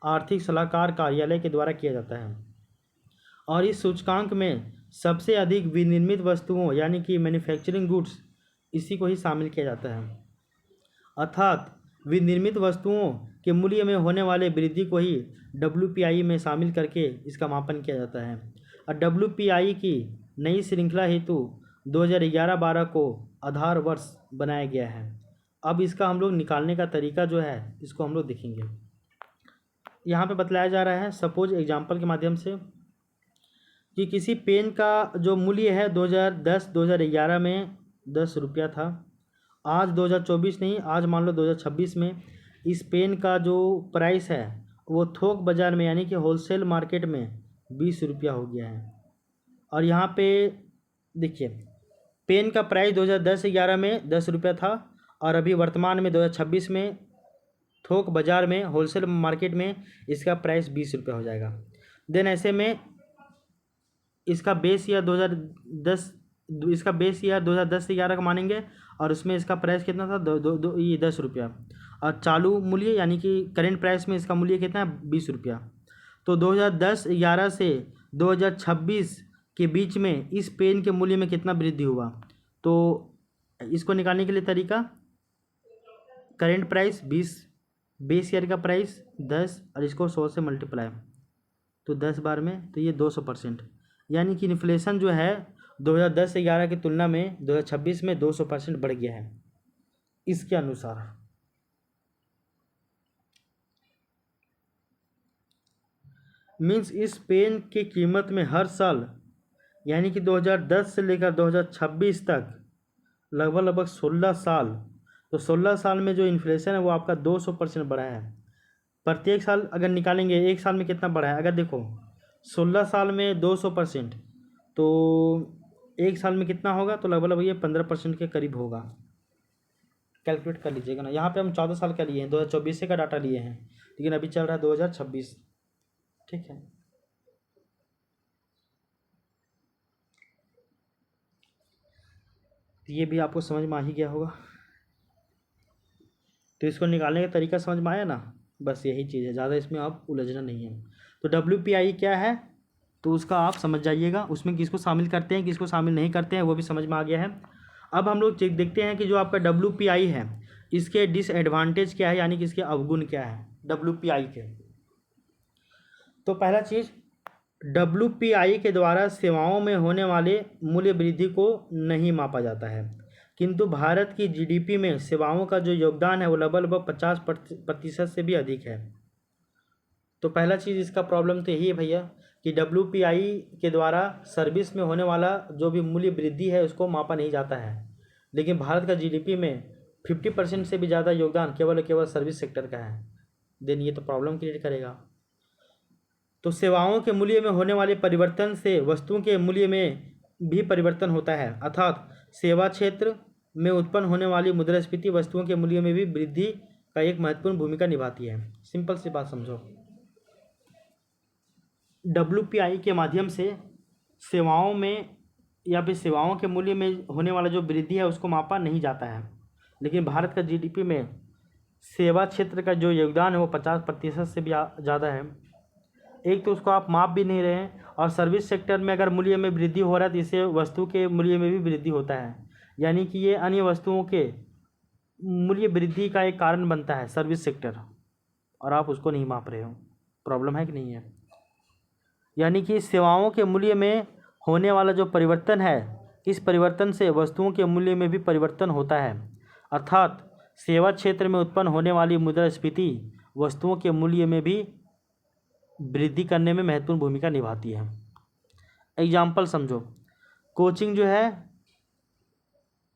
आर्थिक सलाहकार कार्यालय के द्वारा किया जाता है और इस सूचकांक में सबसे अधिक विनिर्मित वस्तुओं यानी कि मैन्युफैक्चरिंग गुड्स इसी को ही शामिल किया जाता है। अर्थात विनिर्मित वस्तुओं के मूल्य में होने वाले वृद्धि को ही WPI में शामिल करके इसका मापन किया जाता है और WPI की नई श्रृंखला हेतु 2011-12 को आधार वर्ष बनाया गया है। अब इसका हम लोग निकालने का तरीका जो है इसको हम लोग देखेंगे। यहाँ पे बतलाया जा रहा है सपोज एग्जांपल के माध्यम से कि किसी पेन का जो मूल्य है 2010-2011 में 10 रुपया था। आज 2024 नहीं, आज मान लो 2026 में इस पेन का जो प्राइस है वो थोक बाज़ार में यानी कि होलसेल मार्केट में 20 रुपया हो गया है। और यहाँ पे देखिए पेन का प्राइस 2010-11 में 10 रुपया था और अभी वर्तमान में 2026 में थोक बाज़ार में होलसेल मार्केट में इसका प्राइस 20 रुपया हो जाएगा। देन ऐसे में इसका बेस ईयर 2010 से 11 का मानेंगे और उसमें इसका प्राइस कितना था ये 10 रुपया और चालू मूल्य यानी कि करेंट प्राइस में इसका मूल्य कितना है 20 रुपया। तो 2010-11 से 2026 के बीच में इस पेन के मूल्य में कितना वृद्धि हुआ, तो इसको निकालने के लिए तरीका करेंट प्राइस 20, बेस ईयर का प्राइस 10 और इसको 100 से मल्टीप्लाई तो 10 बार में तो ये 200%, यानी कि इन्फ्लेशन जो है 2010 से 11 की तुलना में 2026 में 200% बढ़ गया है इसके अनुसार। मीन्स इस पेन की कीमत में हर साल यानी कि 2010 से लेकर 2026 तक लगभग 16 साल, तो 16 साल में जो इन्फ्लेशन है वो आपका 200% बढ़ा है। प्रत्येक साल अगर निकालेंगे एक साल में कितना बढ़ा है, अगर देखो 16 साल में 200% तो एक साल में कितना होगा, तो लगभग ये 15% के करीब होगा। कैलकुलेट कर लीजिएगा ना। यहाँ पे हम 14 साल का लिए हैं, 2024 का डाटा लिए हैं, लेकिन अभी चल रहा है 2026। ठीक है, ये भी आपको समझ में आ ही गया होगा। तो इसको निकालने का तरीका समझ में आया ना, बस यही चीज़ है, ज़्यादा इसमें आप उलझना नहीं है। तो WPI क्या है तो उसका आप समझ जाइएगा, उसमें किसको शामिल करते हैं किसको शामिल नहीं करते हैं वो भी समझ में आ गया है। अब हम लोग देखते हैं कि जो आपका WPI है इसके डिसएडवांटेज क्या है, यानी कि इसके अवगुण क्या है WPI के। तो पहला चीज़ WPI के द्वारा सेवाओं में होने वाले मूल्य वृद्धि को नहीं मापा जाता है, किंतु भारत की GDP में सेवाओं का जो योगदान है वो लगभग 50% से भी अधिक है। तो पहला चीज़ इसका प्रॉब्लम तो यही है भैया कि WPI के द्वारा सर्विस में होने वाला जो भी मूल्य वृद्धि है उसको मापा नहीं जाता है, लेकिन भारत का GDP में 50% से भी ज़्यादा योगदान केवल सर्विस सेक्टर का है। देन ये तो प्रॉब्लम क्रिएट करेगा। तो सेवाओं के मूल्य में होने वाले परिवर्तन से वस्तुओं के मूल्य में भी परिवर्तन होता है, अर्थात सेवा क्षेत्र में उत्पन्न होने वाली मुद्रास्फीति वस्तुओं के मूल्य में भी वृद्धि का एक महत्वपूर्ण भूमिका निभाती है। सिंपल सी बात समझो, WPI के माध्यम से सेवाओं में या फिर सेवाओं के मूल्य में होने वाला जो वृद्धि है उसको मापा नहीं जाता है, लेकिन भारत का GDP में सेवा क्षेत्र का जो योगदान है वो 50% से भी ज़्यादा है। एक तो उसको आप माप भी नहीं रहे हैं, और सर्विस सेक्टर में अगर मूल्य में वृद्धि हो रहा है तो इससे वस्तु के मूल्य में भी वृद्धि होता है, यानी कि ये अन्य वस्तुओं के मूल्य वृद्धि का एक कारण बनता है सर्विस सेक्टर, और आप उसको नहीं माप रहे हो। प्रॉब्लम है कि नहीं है? यानी कि सेवाओं के मूल्य में होने वाला जो परिवर्तन है इस परिवर्तन से वस्तुओं के मूल्य में भी परिवर्तन होता है, अर्थात सेवा क्षेत्र में उत्पन्न होने वाली मुद्रास्फीति वस्तुओं के मूल्य में भी वृद्धि करने में महत्वपूर्ण भूमिका निभाती है। एग्जाम्पल समझो, कोचिंग जो है,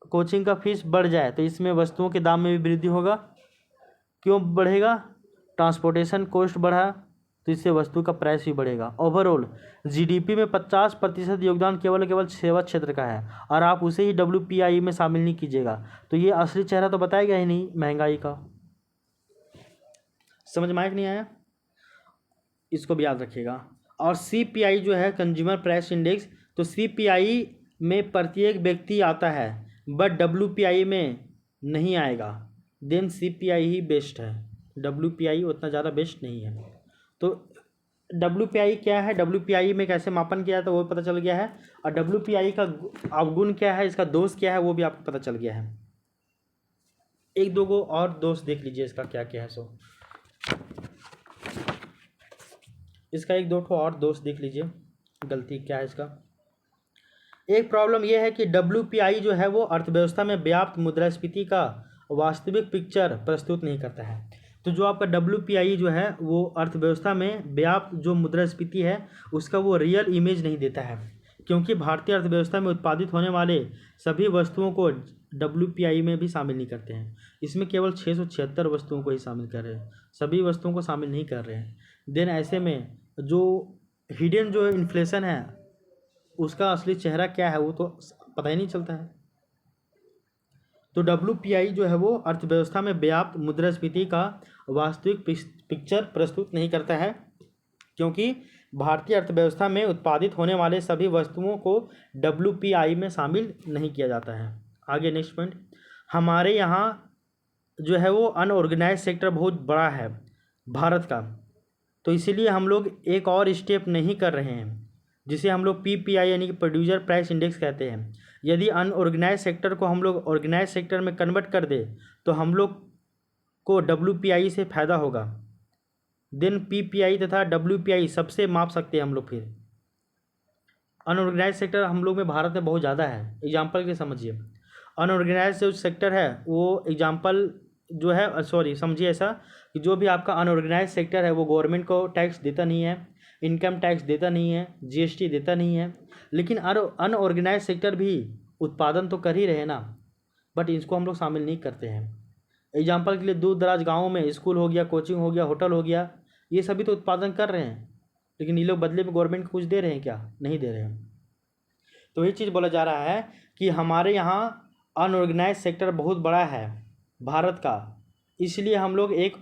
कोचिंग का फीस बढ़ जाए तो इसमें वस्तुओं के दाम में भी वृद्धि होगा। क्यों बढ़ेगा? ट्रांसपोर्टेशन कॉस्ट बढ़ा, तो इससे वस्तु का प्राइस भी बढ़ेगा। ओवरऑल जीडीपी में 50% योगदान केवल सेवा क्षेत्र का है और आप उसे ही WPI में शामिल नहीं कीजिएगा तो ये असली चेहरा तो बताएगा ही नहीं महंगाई का। समझ में आया कि नहीं आया, इसको भी याद रखिएगा। और CPI जो है कंज्यूमर प्राइस इंडेक्स, तो CPI में प्रत्येक व्यक्ति आता है बट WPI में नहीं आएगा। देन CPI ही बेस्ट है, WPI उतना ज़्यादा बेस्ट नहीं है। तो WPI क्या है, WPI में कैसे मापन किया था वो पता चल गया है, और WPI का अवगुण क्या है, इसका दोष क्या है वो भी आपको पता चल गया है। एक दो गो और दोष देख लीजिए इसका क्या क्या है। सो इसका एक दो ठो और दोष देख लीजिए, गलती क्या है इसका। एक प्रॉब्लम यह है कि WPI जो है वो अर्थव्यवस्था में व्याप्त मुद्रास्फीति का वास्तविक पिक्चर प्रस्तुत नहीं करता है। तो जो आपका WPI जो है वो अर्थव्यवस्था में व्याप्त जो मुद्रास्फीति है उसका वो रियल इमेज नहीं देता है, क्योंकि भारतीय अर्थव्यवस्था में उत्पादित होने वाले सभी वस्तुओं को WPI में भी शामिल नहीं करते हैं। इसमें केवल 676 वस्तुओं को ही शामिल कर रहे हैं, सभी वस्तुओं को शामिल नहीं कर रहे हैं। देन ऐसे में जो हिडन जो इन्फ्लेशन है उसका असली चेहरा क्या है वो तो पता ही नहीं चलता है। तो WPI जो है वो अर्थव्यवस्था में व्याप्त मुद्रास्फीति का वास्तविक पिक्चर प्रस्तुत नहीं करता है, क्योंकि भारतीय अर्थव्यवस्था में उत्पादित होने वाले सभी वस्तुओं को WPI में शामिल नहीं किया जाता है। आगे नेक्स्ट पॉइंट, हमारे यहाँ जो है वो अनऑर्गेनाइज सेक्टर बहुत बड़ा है भारत का, तो इसीलिए हम लोग एक और स्टेप नहीं कर रहे हैं जिसे हम लोग PPI यानी कि प्रोड्यूसर प्राइस इंडेक्स कहते हैं। यदि अनऑर्गेनाइज सेक्टर को हम लोग ऑर्गेनाइज सेक्टर में कन्वर्ट कर दे तो हम लोग को WPI से फ़ायदा होगा। देन PPI तथा WPI सबसे माप सकते हैं हम लोग। फिर अनऑर्गेनाइज सेक्टर हम लोग में भारत में बहुत ज़्यादा है। एग्जाम्पल के समझिए, अनऑर्गेनाइज जो सेक्टर है वो एग्जाम्पल जो है समझिए ऐसा कि जो भी आपका अनऑर्गेनाइज सेक्टर है वो गवर्नमेंट को टैक्स देता नहीं है, इनकम टैक्स देता नहीं है, GST देता नहीं है, लेकिन अनऑर्गेनाइज सेक्टर भी उत्पादन तो कर ही रहे ना, बट इसको हम लोग शामिल नहीं करते हैं। एग्जाम्पल के लिए दूर दराज गाँवों में स्कूल हो गया, कोचिंग हो गया, होटल हो गया, ये सभी तो उत्पादन कर रहे हैं, लेकिन ये लोग बदले में गवर्नमेंट को कुछ दे रहे हैं क्या? नहीं दे रहे हैं। तो ये चीज़ बोला जा रहा है कि हमारे यहाँ अनऑर्गेनाइज सेक्टर बहुत बड़ा है भारत का, इसलिए हम लोग एक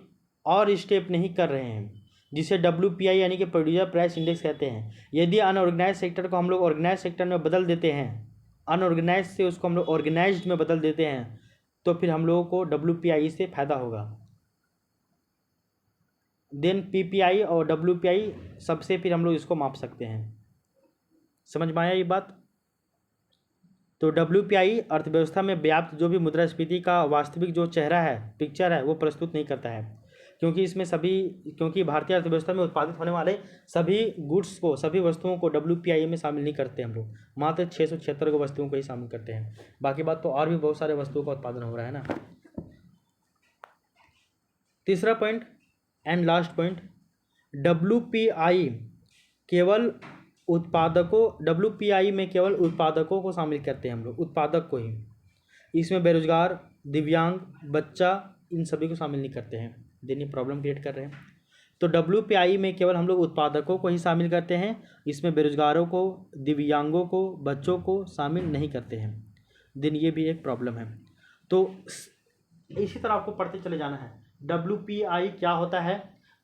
और स्टेप नहीं कर रहे हैं जिसे WPI यानी कि प्रोड्यूसर प्राइस इंडेक्स कहते हैं। यदि अनऑर्गेनाइज सेक्टर को हम लोग ऑर्गेनाइज सेक्टर में बदल देते हैं, अनऑर्गेनाइज से उसको हम लोग ऑर्गेनाइज्ड में बदल देते हैं, तो फिर हम लोगों को WPI से फ़ायदा होगा। देन PPI और WPI सबसे फिर हम लोग इसको माप सकते हैं। समझ में आया ये बात? तो WPI अर्थव्यवस्था में व्याप्त जो भी मुद्रास्फीति का वास्तविक जो चेहरा है, पिक्चर है, वो प्रस्तुत नहीं करता है, क्योंकि भारतीय अर्थव्यवस्था में उत्पादित होने वाले सभी गुड्स को, सभी वस्तुओं को WPI में शामिल नहीं करते हम लोग, मात्र 676 को वस्तुओं को ही शामिल करते हैं। बाकी बात तो और भी बहुत सारे वस्तुओं का उत्पादन हो रहा है ना। तीसरा point and last point, WPI में केवल उत्पादकों को शामिल करते हैं हम लोग, उत्पादक को ही। इसमें बेरोजगार, दिव्यांग, बच्चा, इन सभी को शामिल नहीं करते हैं। देनी प्रॉब्लम क्रिएट कर रहे हैं। तो WPI में केवल हम लोग उत्पादकों को ही शामिल करते हैं, इसमें बेरोजगारों को, दिव्यांगों को, बच्चों को शामिल नहीं करते हैं। दिन ये भी एक प्रॉब्लम है। तो इसी तरह आपको पढ़ते चले जाना है WPI क्या होता है,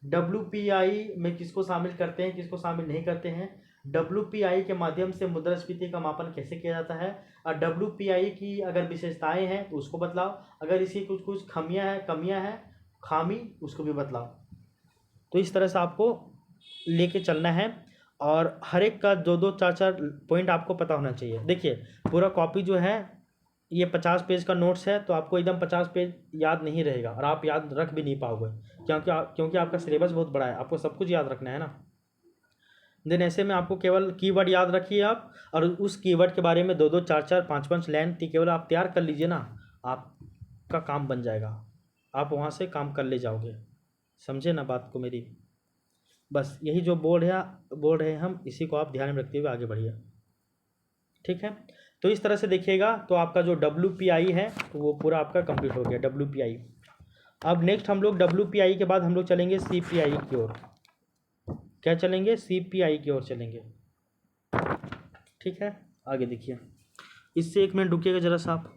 WPI में किसको शामिल करते हैं, किसको शामिल नहीं करते हैं, WPI के माध्यम से मुद्रास्फीति का मापन कैसे किया जाता है, और WPI की अगर विशेषताएं हैं तो उसको बतलाओ, अगर इसकी कुछ कमियां हैं, खामी, उसको भी बतलाओ। तो इस तरह से आपको लेके चलना है, और हर एक का 2-2, 4-4 पॉइंट आपको पता होना चाहिए। देखिए पूरा कॉपी जो है ये 50 पेज का नोट्स है, तो आपको एकदम 50 पेज याद नहीं रहेगा और आप याद रख भी नहीं पाओगे, क्योंकि आपका सिलेबस बहुत बड़ा है, आपको सब कुछ याद रखना है ना। देन ऐसे में आपको केवल कीवर्ड याद रखिए आप, और उस कीवर्ड के बारे में 2-2, 4-4, 5-5 लाइन केवल आप तैयार कर लीजिए ना, आपका काम बन जाएगा, आप वहाँ से काम कर ले जाओगे। समझे ना बात को मेरी? बस यही जो बोल रहे हैं हम, इसी को आप ध्यान में रखते हुए आगे बढ़िए, ठीक है। तो इस तरह से देखिएगा तो आपका जो WPI है वो पूरा आपका कंप्लीट हो गया, WPI। अब नेक्स्ट हम लोग WPI के बाद हम लोग चलेंगे CPI की ओर। क्या चलेंगे, CPI की ओर चलेंगे। ठीक है, आगे देखिए। इससे 1 मिनट रुकिएगा जरा सा आप।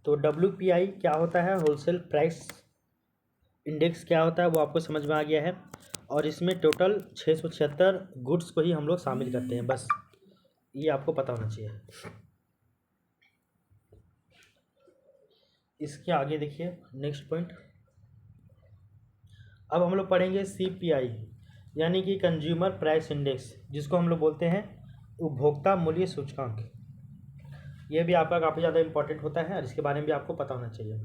तो WPI क्या होता है, होलसेल प्राइस इंडेक्स क्या होता है, वो आपको समझ में आ गया है। और इसमें टोटल 676 गुड्स को ही हम लोग शामिल करते हैं, बस ये आपको पता होना चाहिए। इसके आगे देखिए नेक्स्ट पॉइंट। अब हम लोग पढ़ेंगे CPI यानी कि कंज्यूमर प्राइस इंडेक्स, जिसको हम लोग बोलते हैं उपभोक्ता मूल्य सूचकांक। ये भी आपका काफ़ी ज़्यादा इंपॉर्टेंट होता है और इसके बारे में भी आपको पता होना चाहिए।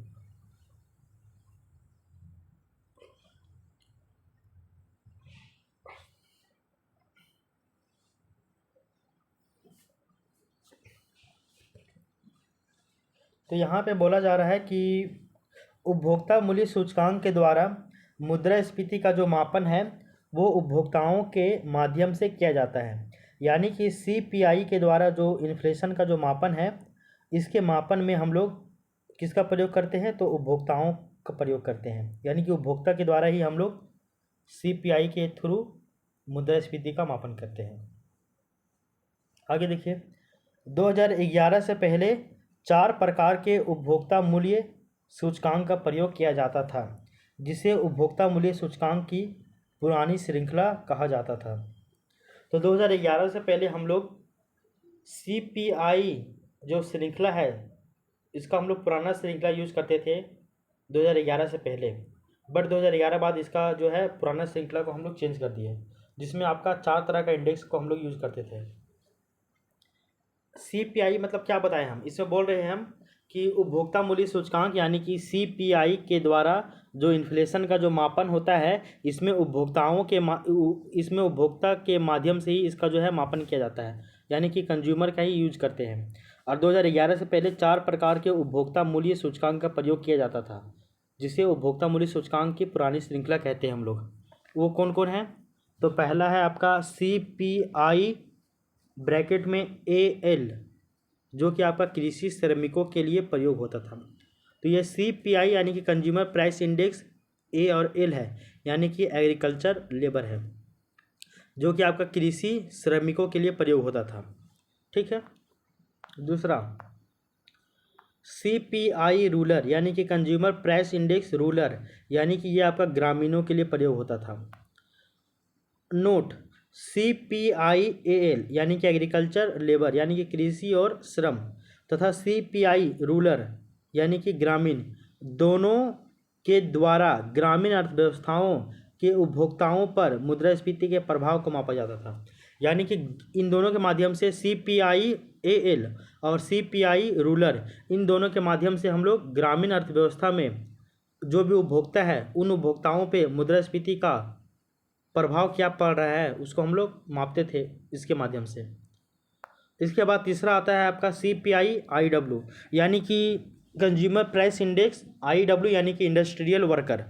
तो यहाँ पे बोला जा रहा है कि उपभोक्ता मूल्य सूचकांक के द्वारा मुद्रास्फीति का जो मापन है वो उपभोक्ताओं के माध्यम से किया जाता है। यानी कि CPI के द्वारा जो इन्फ्लेशन का जो मापन है, इसके मापन में हम लोग किसका प्रयोग करते हैं, तो उपभोक्ताओं का प्रयोग करते हैं। यानी कि उपभोक्ता के द्वारा ही हम लोग CPI के थ्रू मुद्रास्फीति का मापन करते हैं। आगे देखिए, 2011 से पहले 4 प्रकार के उपभोक्ता मूल्य सूचकांक का प्रयोग किया जाता था, जिसे उपभोक्ता मूल्य सूचकांक की पुरानी श्रृंखला कहा जाता था। तो 2011 से पहले हम लोग CPI जो श्रृंखला है, इसका हम लोग पुराना श्रृंखला यूज़ करते थे 2011 से पहले। बट 2011 बाद इसका जो है पुराना श्रृंखला को हम लोग चेंज कर दिए, जिसमें आपका 4 तरह का इंडेक्स को हम लोग यूज़ करते थे। CPI मतलब क्या बताएं हम, इसमें बोल रहे हैं हम कि उपभोक्ता मूल्य सूचकांक यानी कि CPI के द्वारा जो इन्फ्लेशन का जो मापन होता है, इसमें इसमें उपभोक्ता के माध्यम से ही इसका जो है मापन किया जाता है, यानी कि कंज्यूमर का ही यूज करते हैं। और 2011 से पहले 4 प्रकार के उपभोक्ता मूल्य सूचकांक का प्रयोग किया जाता था, जिसे उपभोक्ता मूल्य सूचकांक की पुरानी श्रृंखला कहते हैं हम लोग। वो कौन कौन है, तो पहला है आपका CPI ब्रैकेट में AL, जो कि आपका कृषि श्रमिकों के लिए प्रयोग होता था। तो ये CPI यानी कि कंज्यूमर प्राइस इंडेक्स A और L है, यानी कि एग्रीकल्चर लेबर है, जो कि आपका कृषि श्रमिकों के लिए प्रयोग होता था। ठीक है। दूसरा CPI रूरल यानी कि कंज्यूमर प्राइस इंडेक्स रूरल, यानी कि ये आपका ग्रामीणों के लिए प्रयोग होता था। नोट CPI AL यानी कि एग्रीकल्चर लेबर यानी कि कृषि और श्रम, तथा CPI रूरल यानी कि ग्रामीण, दोनों के द्वारा ग्रामीण अर्थव्यवस्थाओं के उपभोक्ताओं पर मुद्रास्फीति के प्रभाव को मापा जाता था। यानी कि इन दोनों के माध्यम से CPI AL और CPI रूरल, इन दोनों के माध्यम से हम लोग ग्रामीण अर्थव्यवस्था में जो भी उपभोक्ता है, उन उपभोक्ताओं पे मुद्रास्फीति का प्रभाव क्या पड़ रहा है उसको हम लोग मापते थे इसके माध्यम से। इसके बाद तीसरा आता है आपका CPI IW यानी कि कंज्यूमर प्राइस इंडेक्स IW यानी कि इंडस्ट्रियल वर्कर।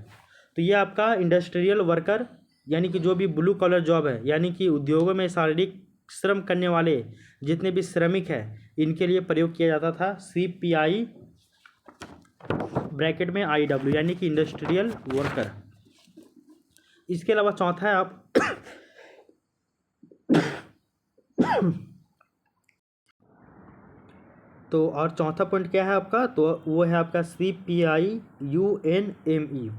तो ये आपका इंडस्ट्रियल वर्कर यानी कि जो भी ब्लू कॉलर जॉब है, यानी कि उद्योगों में शारीरिक श्रम करने वाले जितने भी श्रमिक हैं, इनके लिए प्रयोग किया जाता था CPI ब्रैकेट में IW यानी कि इंडस्ट्रियल वर्कर। इसके अलावा चौथा है आप तो और चौथा पॉइंट क्या है आपका, तो वो है आपका CPI UNME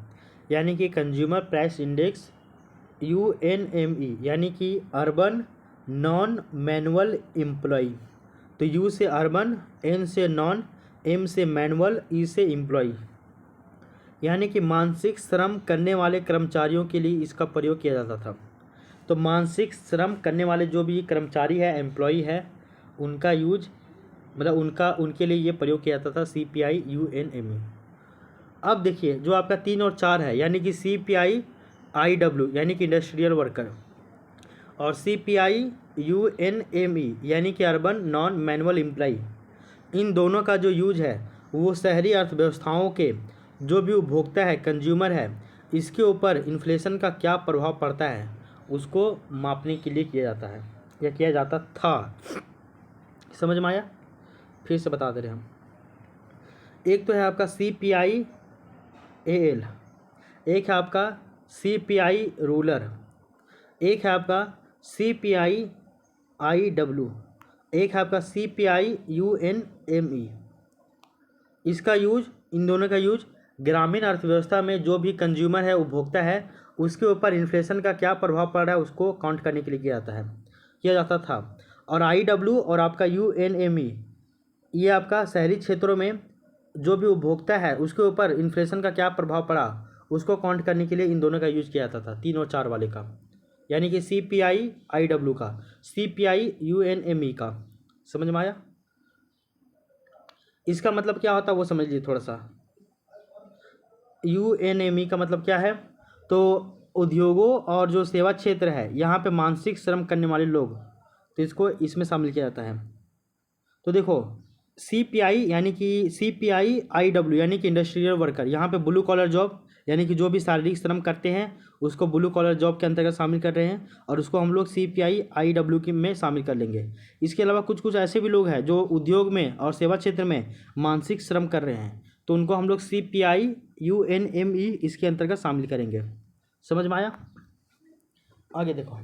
यानी कि कंज्यूमर प्राइस इंडेक्स UNME यानी कि अर्बन नॉन मैनुअल एम्प्लॉय। तो U से अर्बन, N से नॉन, एम से मैनुअल, ई से एम्प्लॉय, यानी कि मानसिक श्रम करने वाले कर्मचारियों के लिए इसका प्रयोग किया जाता था। तो मानसिक श्रम करने वाले जो भी कर्मचारी है, एम्प्लॉय है, उनका यूज मतलब उनके लिए ये प्रयोग किया जाता था CPI-UNME। अब देखिए जो आपका 3 और 4 है, यानी कि CPI-IW यानी कि इंडस्ट्रियल वर्कर, और CPI-UNME यानी कि अर्बन नॉन मैनुअल एम्प्लॉय, इन दोनों का जो यूज है वो शहरी अर्थव्यवस्थाओं के जो भी उपभोक्ता है, कंज्यूमर है, इसके ऊपर इन्फ्लेशन का क्या प्रभाव पड़ता है उसको मापने के लिए किया जाता है या किया जाता था। समझ में आया? फिर से बता दे रहे हम। एक तो है आपका CPI-AL, एक है आपका CPI रूलर, एक है आपका CPI-IW, एक है आपका CPI-UNME। इसका यूज, इन दोनों का यूज ग्रामीण अर्थव्यवस्था में जो भी कंज्यूमर है, उपभोक्ता है, उसके ऊपर इन्फ्लेशन का क्या प्रभाव पड़ रहा है उसको काउंट करने के लिए किया जाता था। और IW और आपका UNME ये आपका शहरी क्षेत्रों में जो भी उपभोक्ता है उसके ऊपर इन्फ्लेशन का क्या प्रभाव पड़ा उसको काउंट करने के लिए इन दोनों का यूज किया जाता था, 3 और 4 वाले का, यानी कि CPI-IW का, CPI-UNME का। समझ में आया? इसका मतलब क्या होता है वो समझ लीजिए थोड़ा सा। UNME का मतलब क्या है? तो उद्योगों और जो सेवा क्षेत्र है यहाँ पे मानसिक श्रम करने वाले लोग, तो इसको इसमें शामिल किया जाता है। तो देखो CPI यानी कि CPI-IW यानी कि इंडस्ट्रियल वर्कर, यहाँ पे ब्लू कॉलर जॉब यानी कि जो भी शारीरिक श्रम करते हैं उसको ब्लू कॉलर जॉब के अंतर्गत शामिल कर रहे हैं, और उसको हम लोग CPI-IW की में शामिल कर लेंगे। इसके अलावा कुछ कुछ ऐसे भी लोग हैं जो उद्योग में और सेवा क्षेत्र में मानसिक श्रम कर रहे हैं, तो उनको हम लोग CPI-UNME इसके अंतर्गत शामिल करेंगे। समझ में आया? आगे देखो,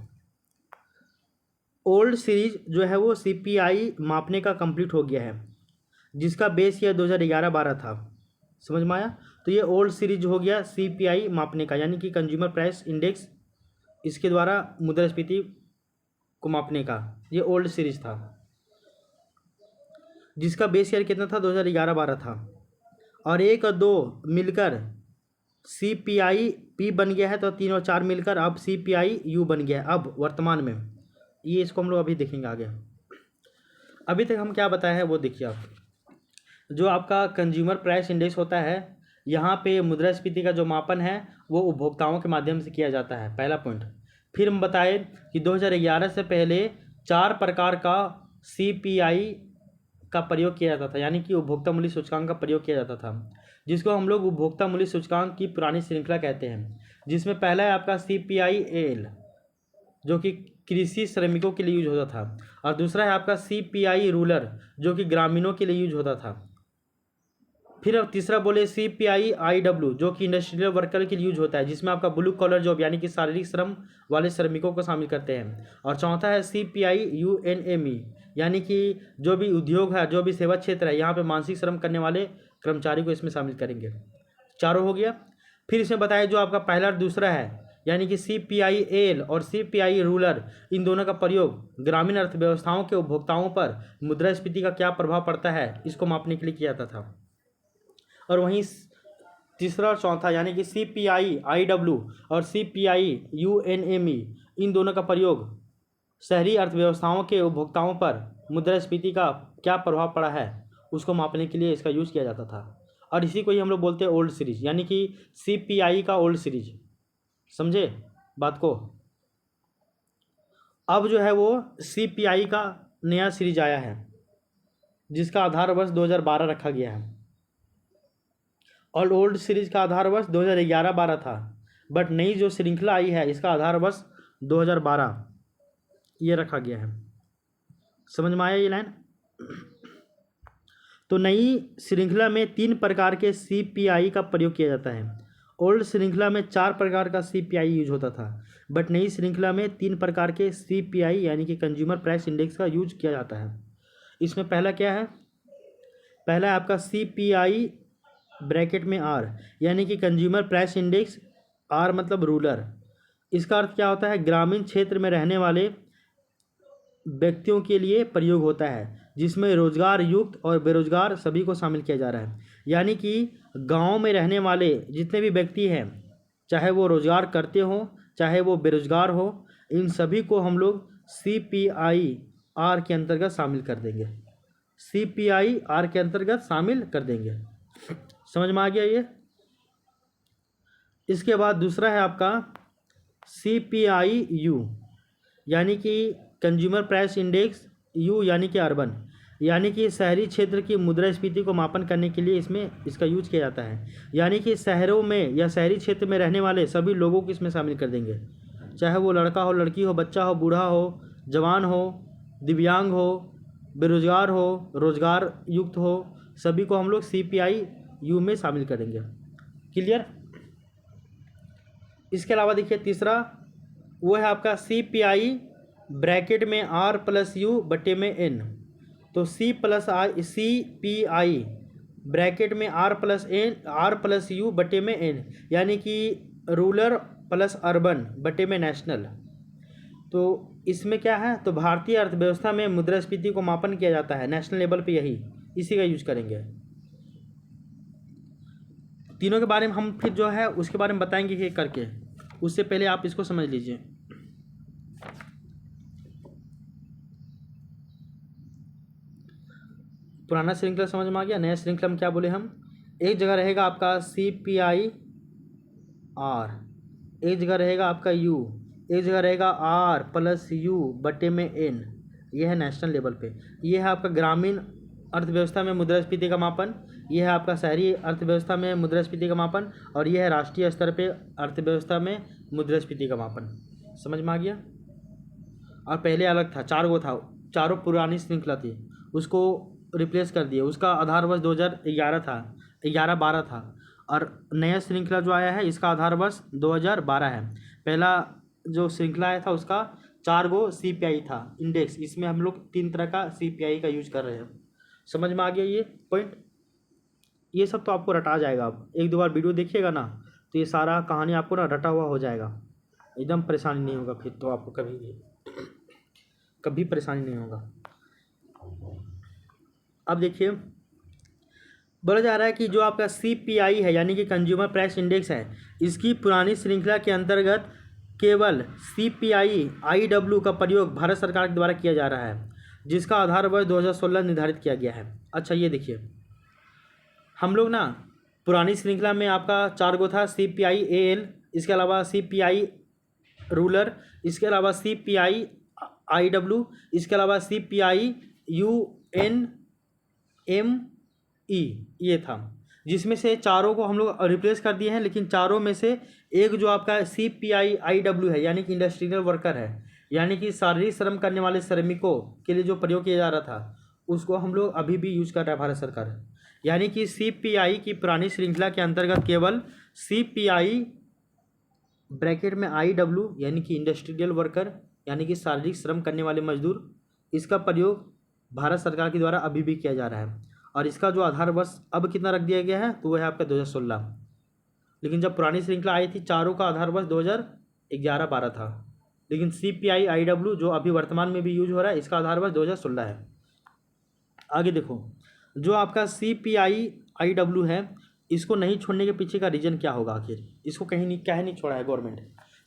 ओल्ड सीरीज जो है वो CPI मापने का कंप्लीट हो गया है, जिसका बेस ईयर 2011-12 था। समझ में आया? तो ये ओल्ड सीरीज हो गया CPI मापने का, यानी कि कंज्यूमर प्राइस इंडेक्स, इसके द्वारा मुद्रास्फीति को मापने का ये ओल्ड सीरीज था, जिसका बेस ईयर कितना था? 2011-12 था। और 1 और 2 मिलकर CPI-P बन गया है, तो 3 और 4 मिलकर अब CPI-U बन गया है अब वर्तमान में। ये इसको हम लोग अभी देखेंगे आगे। अभी तक हम क्या बताए हैं वो देखिए आप। जो आपका कंज्यूमर प्राइस इंडेक्स होता है, यहाँ पे मुद्रास्फीति का जो मापन है वो उपभोक्ताओं के माध्यम से किया जाता है, पहला पॉइंट। फिर हम बताए कि 2011 से पहले 4 प्रकार का CPI का प्रयोग किया जाता था, यानी कि उपभोक्ता मूल्य सूचकांक का प्रयोग किया जाता था, जिसको हम लोग उपभोक्ता मूल्य सूचकांक की पुरानी श्रृंखला कहते हैं। जिसमें पहला है आपका CPI-AL जो कि कृषि श्रमिकों के लिए यूज होता था, और दूसरा है आपका CPI रूलर जो कि ग्रामीणों के लिए यूज होता था। फिर अब तीसरा बोले CPI-IW जो कि इंडस्ट्रियल वर्कर के लिए यूज होता है, जिसमें आपका ब्लू कॉलर जॉब यानी कि शारीरिक श्रम वाले श्रमिकों को शामिल करते हैं। और चौथा है CPI-UNME यानी कि जो भी उद्योग है, जो भी सेवा क्षेत्र है, यहाँ पे मानसिक श्रम करने वाले कर्मचारी को इसमें शामिल करेंगे। चारों हो गया। फिर इसमें बताया जो आपका पहला और दूसरा है, यानी कि CPI-AL और CPI रूलर, इन दोनों का प्रयोग ग्रामीण अर्थव्यवस्थाओं के उपभोक्ताओं पर मुद्रास्फीति का क्या प्रभाव पड़ता है इसको मापने के लिए किया जाता था। और वहीं तीसरा और चौथा यानी कि CPI-IW और CPI-UNME, इन दोनों का प्रयोग शहरी अर्थव्यवस्थाओं के उपभोक्ताओं पर मुद्रास्फीति का क्या प्रभाव पड़ा है उसको मापने के लिए इसका यूज़ किया जाता था। और इसी को ही हम लोग बोलते हैं ओल्ड सीरीज, यानी कि CPI का ओल्ड सीरीज। समझे बात को? अब जो है वो CPI का नया सीरीज आया है, जिसका आधार वर्ष 2012 रखा गया है, और ओल्ड सीरीज का आधार वर्ष 2011-12 था, बट नई जो श्रृंखला आई है इसका आधार वर्ष 2012 ये रखा गया है। समझ में आया ये लाइन? तो नई श्रृंखला में 3 प्रकार के CPI का प्रयोग किया जाता है। ओल्ड श्रृंखला में 4 प्रकार का CPI यूज होता था, बट नई श्रृंखला में 3 प्रकार के CPI यानी कि कंज्यूमर प्राइस इंडेक्स का यूज किया जाता है। इसमें पहला क्या है? पहला है आपका CPI ब्रैकेट में R यानी कि कंज्यूमर प्राइस इंडेक्स, R मतलब रूलर। इसका अर्थ क्या होता है? ग्रामीण क्षेत्र में रहने वाले व्यक्तियों के लिए प्रयोग होता है, जिसमें रोजगार युक्त और बेरोजगार सभी को शामिल किया जा रहा है। यानी कि गांव में रहने वाले जितने भी व्यक्ति हैं, चाहे वो रोजगार करते हो चाहे वो बेरोजगार हो, इन सभी को हम लोग CPI-R के अंतर्गत शामिल कर देंगे। CPI-R के अंतर्गत शामिल कर देंगे। समझ में आ गया ये। इसके बाद दूसरा है आपका CPI-U, यानी कि कंज्यूमर प्राइस इंडेक्स, यू यानी कि अर्बन, यानी कि शहरी क्षेत्र की मुद्रास्फीति को मापन करने के लिए इसमें इसका यूज किया जाता है। यानी कि शहरों में या शहरी क्षेत्र में रहने वाले सभी लोगों को इसमें शामिल कर देंगे, चाहे वो लड़का हो, लड़की हो, बच्चा हो, बूढ़ा हो, जवान हो, दिव्यांग हो, बेरोजगार हो, रोजगार युक्त हो, सभी को हम लोग CPI-U में शामिल करेंगे। क्लियर। इसके अलावा देखिए तीसरा वो है आपका CPI ब्रैकेट में R+U बटे में N। तो CPI ब्रैकेट में R+U बटे में N, यानी कि रूरल प्लस अर्बन बटे में नेशनल। तो इसमें क्या है, तो भारतीय अर्थव्यवस्था में मुद्रास्फीति को मापन किया जाता है नेशनल लेवल पे, यही इसी का यूज करेंगे। तीनों के बारे में हम फिर जो है उसके बारे में बताएंगे कि करके, उससे पहले आप इसको समझ लीजिए। पुराना श्रृंखला समझ में आ गया। नया श्रृंखला में क्या बोले हम, एक जगह रहेगा आपका CPI-R, एक जगह रहेगा आपका U, एक जगह रहेगा R+U बटे में N। यह है नेशनल लेवल पे। यह है आपका ग्रामीण अर्थव्यवस्था में मुद्रास्फीति का मापन, यह है आपका शहरी अर्थव्यवस्था में मुद्रास्फीति का मापन, और यह है राष्ट्रीय स्तर पे अर्थव्यवस्था में मुद्रास्फीति का मापन। समझ में आ गया। और पहले अलग था, 4 गो था, चारों पुरानी श्रृंखला थी, उसको रिप्लेस कर दिए। उसका आधार वर्ष 2011 था, 11-12 था, और नया श्रृंखला जो आया है इसका आधार वर्ष 2012 है। पहला जो श्रृंखला आया था उसका 4 गो CPI था इंडेक्स, इसमें हम लोग 3 तरह का CPI का यूज कर रहे हैं। समझ में आ गया ये पॉइंट। ये सब तो आपको रटा जाएगा, आप 1-2 बार वीडियो देखिएगा ना, तो ये सारा कहानी आपको ना रटा हुआ हो जाएगा, एकदम परेशानी नहीं होगा फिर तो आपको कभी परेशानी नहीं होगा। अब देखिए बोला जा रहा है कि जो आपका CPI है यानी कि कंज्यूमर प्राइस इंडेक्स है, इसकी पुरानी श्रृंखला के अंतर्गत केवल CPI-IW का प्रयोग भारत सरकार के द्वारा किया जा रहा है, जिसका आधार वर्ष 2016 निर्धारित किया गया है। अच्छा ये देखिए, हम लोग ना पुरानी श्रृंखला में आपका 4 गो था, CPI-AL, इसके अलावा CPI रूरल, इसके अलावा CPI-IW, इसके अलावा CPI-UNME, ये था, जिसमें से चारों को हम लोग रिप्लेस कर दिए हैं। लेकिन चारों में से एक जो आपका CPI-IW है यानी कि इंडस्ट्रियल वर्कर है, यानी कि शारीरिक श्रम करने वाले श्रमिकों के लिए जो प्रयोग किया जा रहा था, उसको हम लोग अभी भी यूज कर रहा है भारत सरकार। यानी कि CPI की पुरानी श्रृंखला के अंतर्गत केवल CPI ब्रैकेट में IW यानी कि इंडस्ट्रियल वर्कर यानी कि शारीरिक श्रम करने वाले मजदूर, इसका प्रयोग भारत सरकार के द्वारा अभी भी किया जा रहा है। और इसका जो आधार वर्ष अब कितना रख दिया गया है, तो वह है आपका 2016। लेकिन जब पुरानी श्रृंखला आई थी, चारों का आधार वर्ष 2011-12 था। लेकिन CPI-IW जो अभी वर्तमान में भी यूज हो रहा है, इसका आधार वर्ष 2016 है। आगे देखो, जो आपका CPI-IW है, इसको नहीं छोड़ने के पीछे का रीज़न क्या होगा, आखिर इसको क्या नहीं छोड़ा है गवर्नमेंट।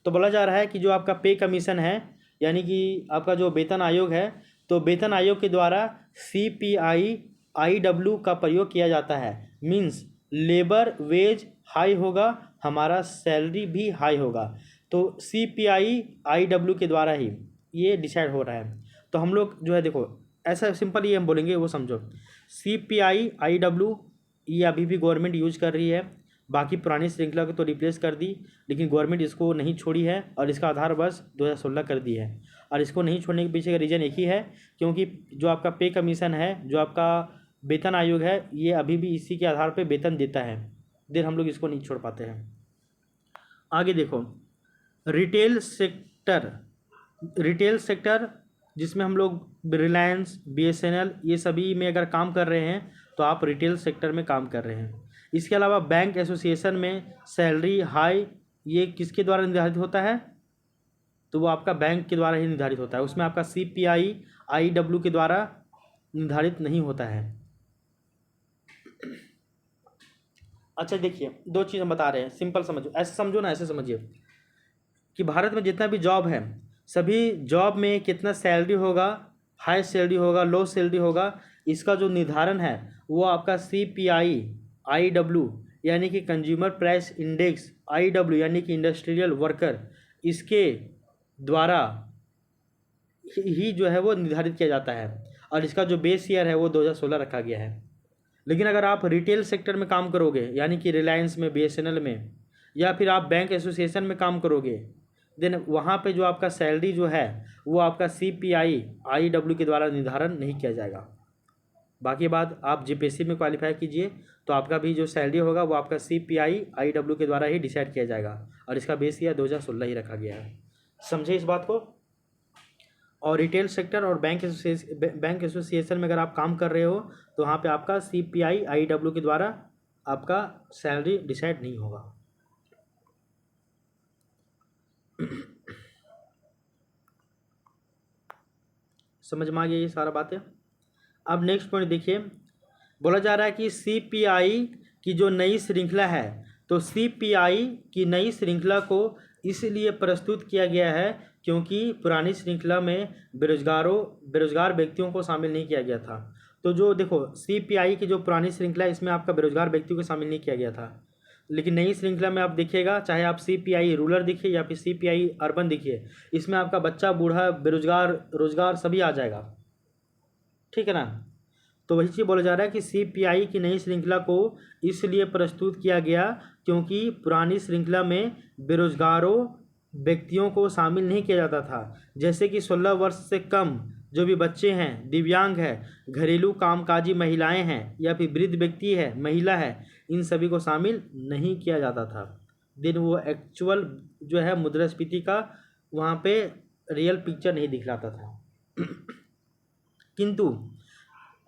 तो बोला जा रहा है कि जो आपका पे कमीशन है यानी कि आपका जो वेतन आयोग है, तो वेतन आयोग के द्वारा CPI-IW का प्रयोग किया जाता है। मीन्स लेबर वेज हाई होगा, हमारा सैलरी भी हाई होगा, तो CPI-IW के द्वारा ही ये डिसाइड हो रहा है। तो हम लोग जो है देखो, ऐसा सिंपल ही हम बोलेंगे, वो समझो। CPI-IW ये अभी भी गवर्नमेंट यूज कर रही है, बाकी पुरानी श्रृंखला को तो रिप्लेस कर दी, लेकिन गवर्नमेंट इसको नहीं छोड़ी है और इसका आधार वर्ष 2016 कर दी है। और इसको नहीं छोड़ने के पीछे का रीज़न एक ही है, क्योंकि जो आपका पे कमीशन है, जो आपका वेतन आयोग है, ये अभी भी इसी के आधार पर वेतन देता है, देर हम लोग इसको नहीं छोड़ पाते हैं। आगे देखो, रिटेल सेक्टर जिसमें हम लोग रिलायंस, BSNL ये सभी में अगर काम कर रहे हैं, तो आप रिटेल सेक्टर में काम कर रहे हैं। इसके अलावा बैंक एसोसिएशन में सैलरी हाई, ये किसके द्वारा निर्धारित होता है, तो वो आपका बैंक के द्वारा ही निर्धारित होता है। उसमें आपका CPI-IW के द्वारा निर्धारित नहीं होता है। अच्छा देखिए, दो चीज़ हम बता रहे हैं, सिंपल समझो, ऐसे समझो ना, ऐसे समझिए कि भारत में जितना भी जॉब है, सभी जॉब में कितना सैलरी होगा, हाई सैलरी होगा, लो सैलरी होगा, इसका जो निर्धारण है वो आपका CPI-IW यानी कि कंज्यूमर प्राइस इंडेक्स, IW यानी कि इंडस्ट्रियल वर्कर, इसके द्वारा ही जो है वो निर्धारित किया जाता है। और इसका जो बेस ईयर है वो 2016 रखा गया है। लेकिन अगर आप रिटेल सेक्टर में काम करोगे, यानी कि रिलायंस में, BSNL में, या फिर आप बैंक एसोसिएशन में काम करोगे, देन वहाँ पे जो आपका सैलरी जो है वो आपका CPI-IW के द्वारा निर्धारण नहीं किया जाएगा। बाकी बात, आप GPSC में क्वालिफाई कीजिए तो आपका भी जो सैलरी होगा वो आपका CPI-IW के द्वारा ही डिसाइड किया जाएगा, और इसका बेस ईयर 2016 ही रखा गया है। समझे इस बात को। और रिटेल सेक्टर और बैंक एसोसिएशन में अगर आप काम कर रहे हो तो वहाँ पे आपका CPI-IW के द्वारा आपका सैलरी डिसाइड नहीं होगा। समझ में आ गया ये सारा बातें। अब नेक्स्ट पॉइंट देखिए, बोला जा रहा है कि CPI की जो नई श्रृंखला है, तो CPI की नई श्रृंखला को इसलिए प्रस्तुत किया गया है क्योंकि पुरानी श्रृंखला में बेरोजगार व्यक्तियों को शामिल नहीं किया गया था। तो जो देखो CPI की जो पुरानी श्रृंखला है, इसमें आपका बेरोजगार व्यक्तियों को शामिल नहीं किया गया था, लेकिन नई श्रृंखला में आप देखिएगा, चाहे आप CPI रूरल देखिए या फिर CPI अर्बन देखिए, इसमें आपका बच्चा, बूढ़ा, बेरोजगार, रोजगार सभी आ जाएगा। ठीक है ना। तो वही चीज़ बोला जा रहा है कि CPI की नई श्रृंखला को इसलिए प्रस्तुत किया गया क्योंकि पुरानी श्रृंखला में बेरोजगारों व्यक्तियों को शामिल नहीं किया जाता था, जैसे कि 16 वर्ष से कम जो भी बच्चे हैं, दिव्यांग है, घरेलू कामकाजी महिलाएं हैं, या फिर वृद्ध व्यक्ति है, महिला है, इन सभी को शामिल नहीं किया जाता था। दिन वो एक्चुअल जो है मुद्रास्फीति का वहाँ पे रियल पिक्चर नहीं दिखलाता था। किंतु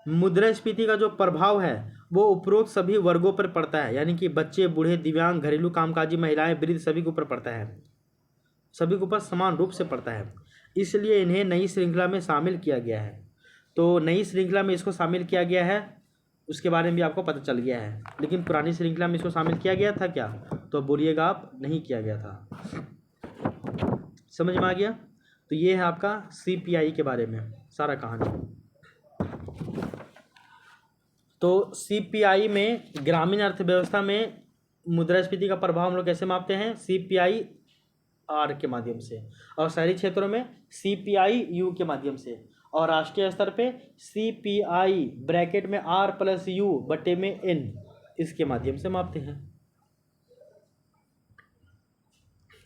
मुद्रास्फीति का जो प्रभाव है वो उपरोक्त सभी वर्गों पर पड़ता है, यानी कि बच्चे, बूढ़े, दिव्यांग, घरेलू कामकाजी महिलाएं, वृद्ध, सभी के ऊपर पड़ता है, सभी के ऊपर समान रूप से पड़ता है। इसलिए इन्हें नई श्रृंखला में शामिल किया गया है। तो नई श्रृंखला में इसको शामिल किया गया है, उसके बारे में भी आपको पता चल गया है। लेकिन पुरानी श्रृंखला में इसको शामिल किया गया था क्या, तो बोलिएगा आप, नहीं किया गया था। समझ में आ गया। तो ये है आपका CPI के बारे में सारा कहानी। तो CPI में ग्रामीण अर्थव्यवस्था में मुद्रास्फीति का प्रभाव हम लोग कैसे मापते हैं, CPI-R के माध्यम से, और शहरी क्षेत्रों में CPI-U के माध्यम से, और राष्ट्रीय स्तर पे CPI ब्रैकेट में R+U/N इसके माध्यम से मापते हैं।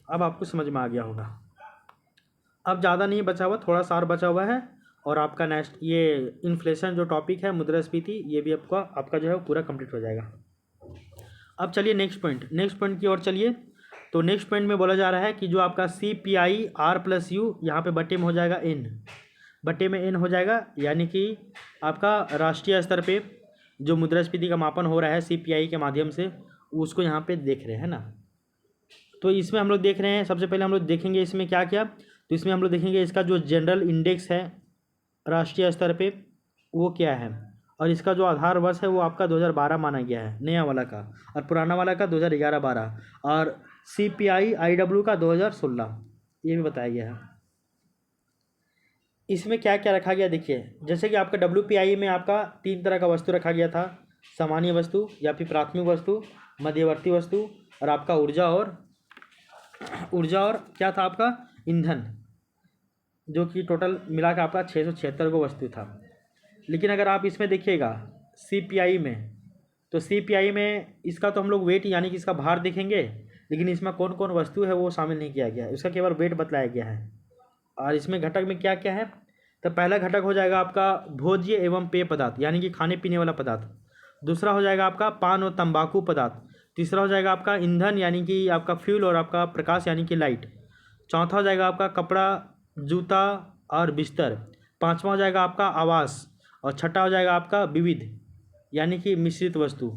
अब आपको समझ में आ गया होगा। अब ज़्यादा नहीं बचा हुआ, थोड़ा सा और बचा हुआ है, और आपका नेक्स्ट ये इन्फ्लेशन जो टॉपिक है, मुद्रास्फीति, ये भी आपका जो है पूरा कंप्लीट हो जाएगा। अब चलिए नेक्स्ट पॉइंट की ओर चलिए। तो नेक्स्ट पॉइंट में बोला जा रहा है कि जो आपका CPI-R+U यहाँ पे बट्टे में हो जाएगा N, बट्टे में N हो जाएगा, यानी कि आपका राष्ट्रीय स्तर पे जो मुद्रास्फीति का मापन हो रहा है CPI के माध्यम से, उसको यहाँ पे देख रहे हैं ना। तो इसमें हम लोग देख रहे हैं, सबसे पहले हम लोग देखेंगे इसमें क्या क्या। तो इसमें हम लोग देखेंगे इसका जो जनरल इंडेक्स है राष्ट्रीय स्तर पे वो क्या है, और इसका जो आधार वर्ष है वो आपका 2012 माना गया है नया वाला का, और पुराना वाला का 2011-12, और CPI-IW का 2016, ये भी बताया गया है। इसमें क्या क्या रखा गया देखिए, जैसे कि आपका WPI में आपका 3 तरह का वस्तु रखा गया था, सामान्य वस्तु या फिर प्राथमिक वस्तु, मध्यवर्ती वस्तु, और आपका ऊर्जा और क्या था आपका ईंधन, जो कि टोटल मिला के आपका 676 को वस्तु था। लेकिन अगर आप इसमें देखिएगा CPI में, तो CPI में इसका तो हम लोग वेट यानी कि इसका भार देखेंगे, लेकिन इसमें कौन कौन वस्तु है वो शामिल नहीं किया गया है, इसका केवल वेट बतलाया गया है। और इसमें घटक में क्या क्या है, तो पहला घटक हो जाएगा आपका भोज्य एवं पेय पदार्थ, यानी कि खाने पीने वाला पदार्थ। दूसरा हो जाएगा आपका पान और तंबाकू पदार्थ। तीसरा हो जाएगा आपका ईंधन, यानी कि आपका फ्यूल, और आपका प्रकाश यानी कि लाइट। चौथा हो जाएगा आपका कपड़ा, जूता और बिस्तर। पांचवा हो जाएगा आपका आवास, और छठा हो जाएगा आपका विविध यानी कि मिश्रित वस्तु,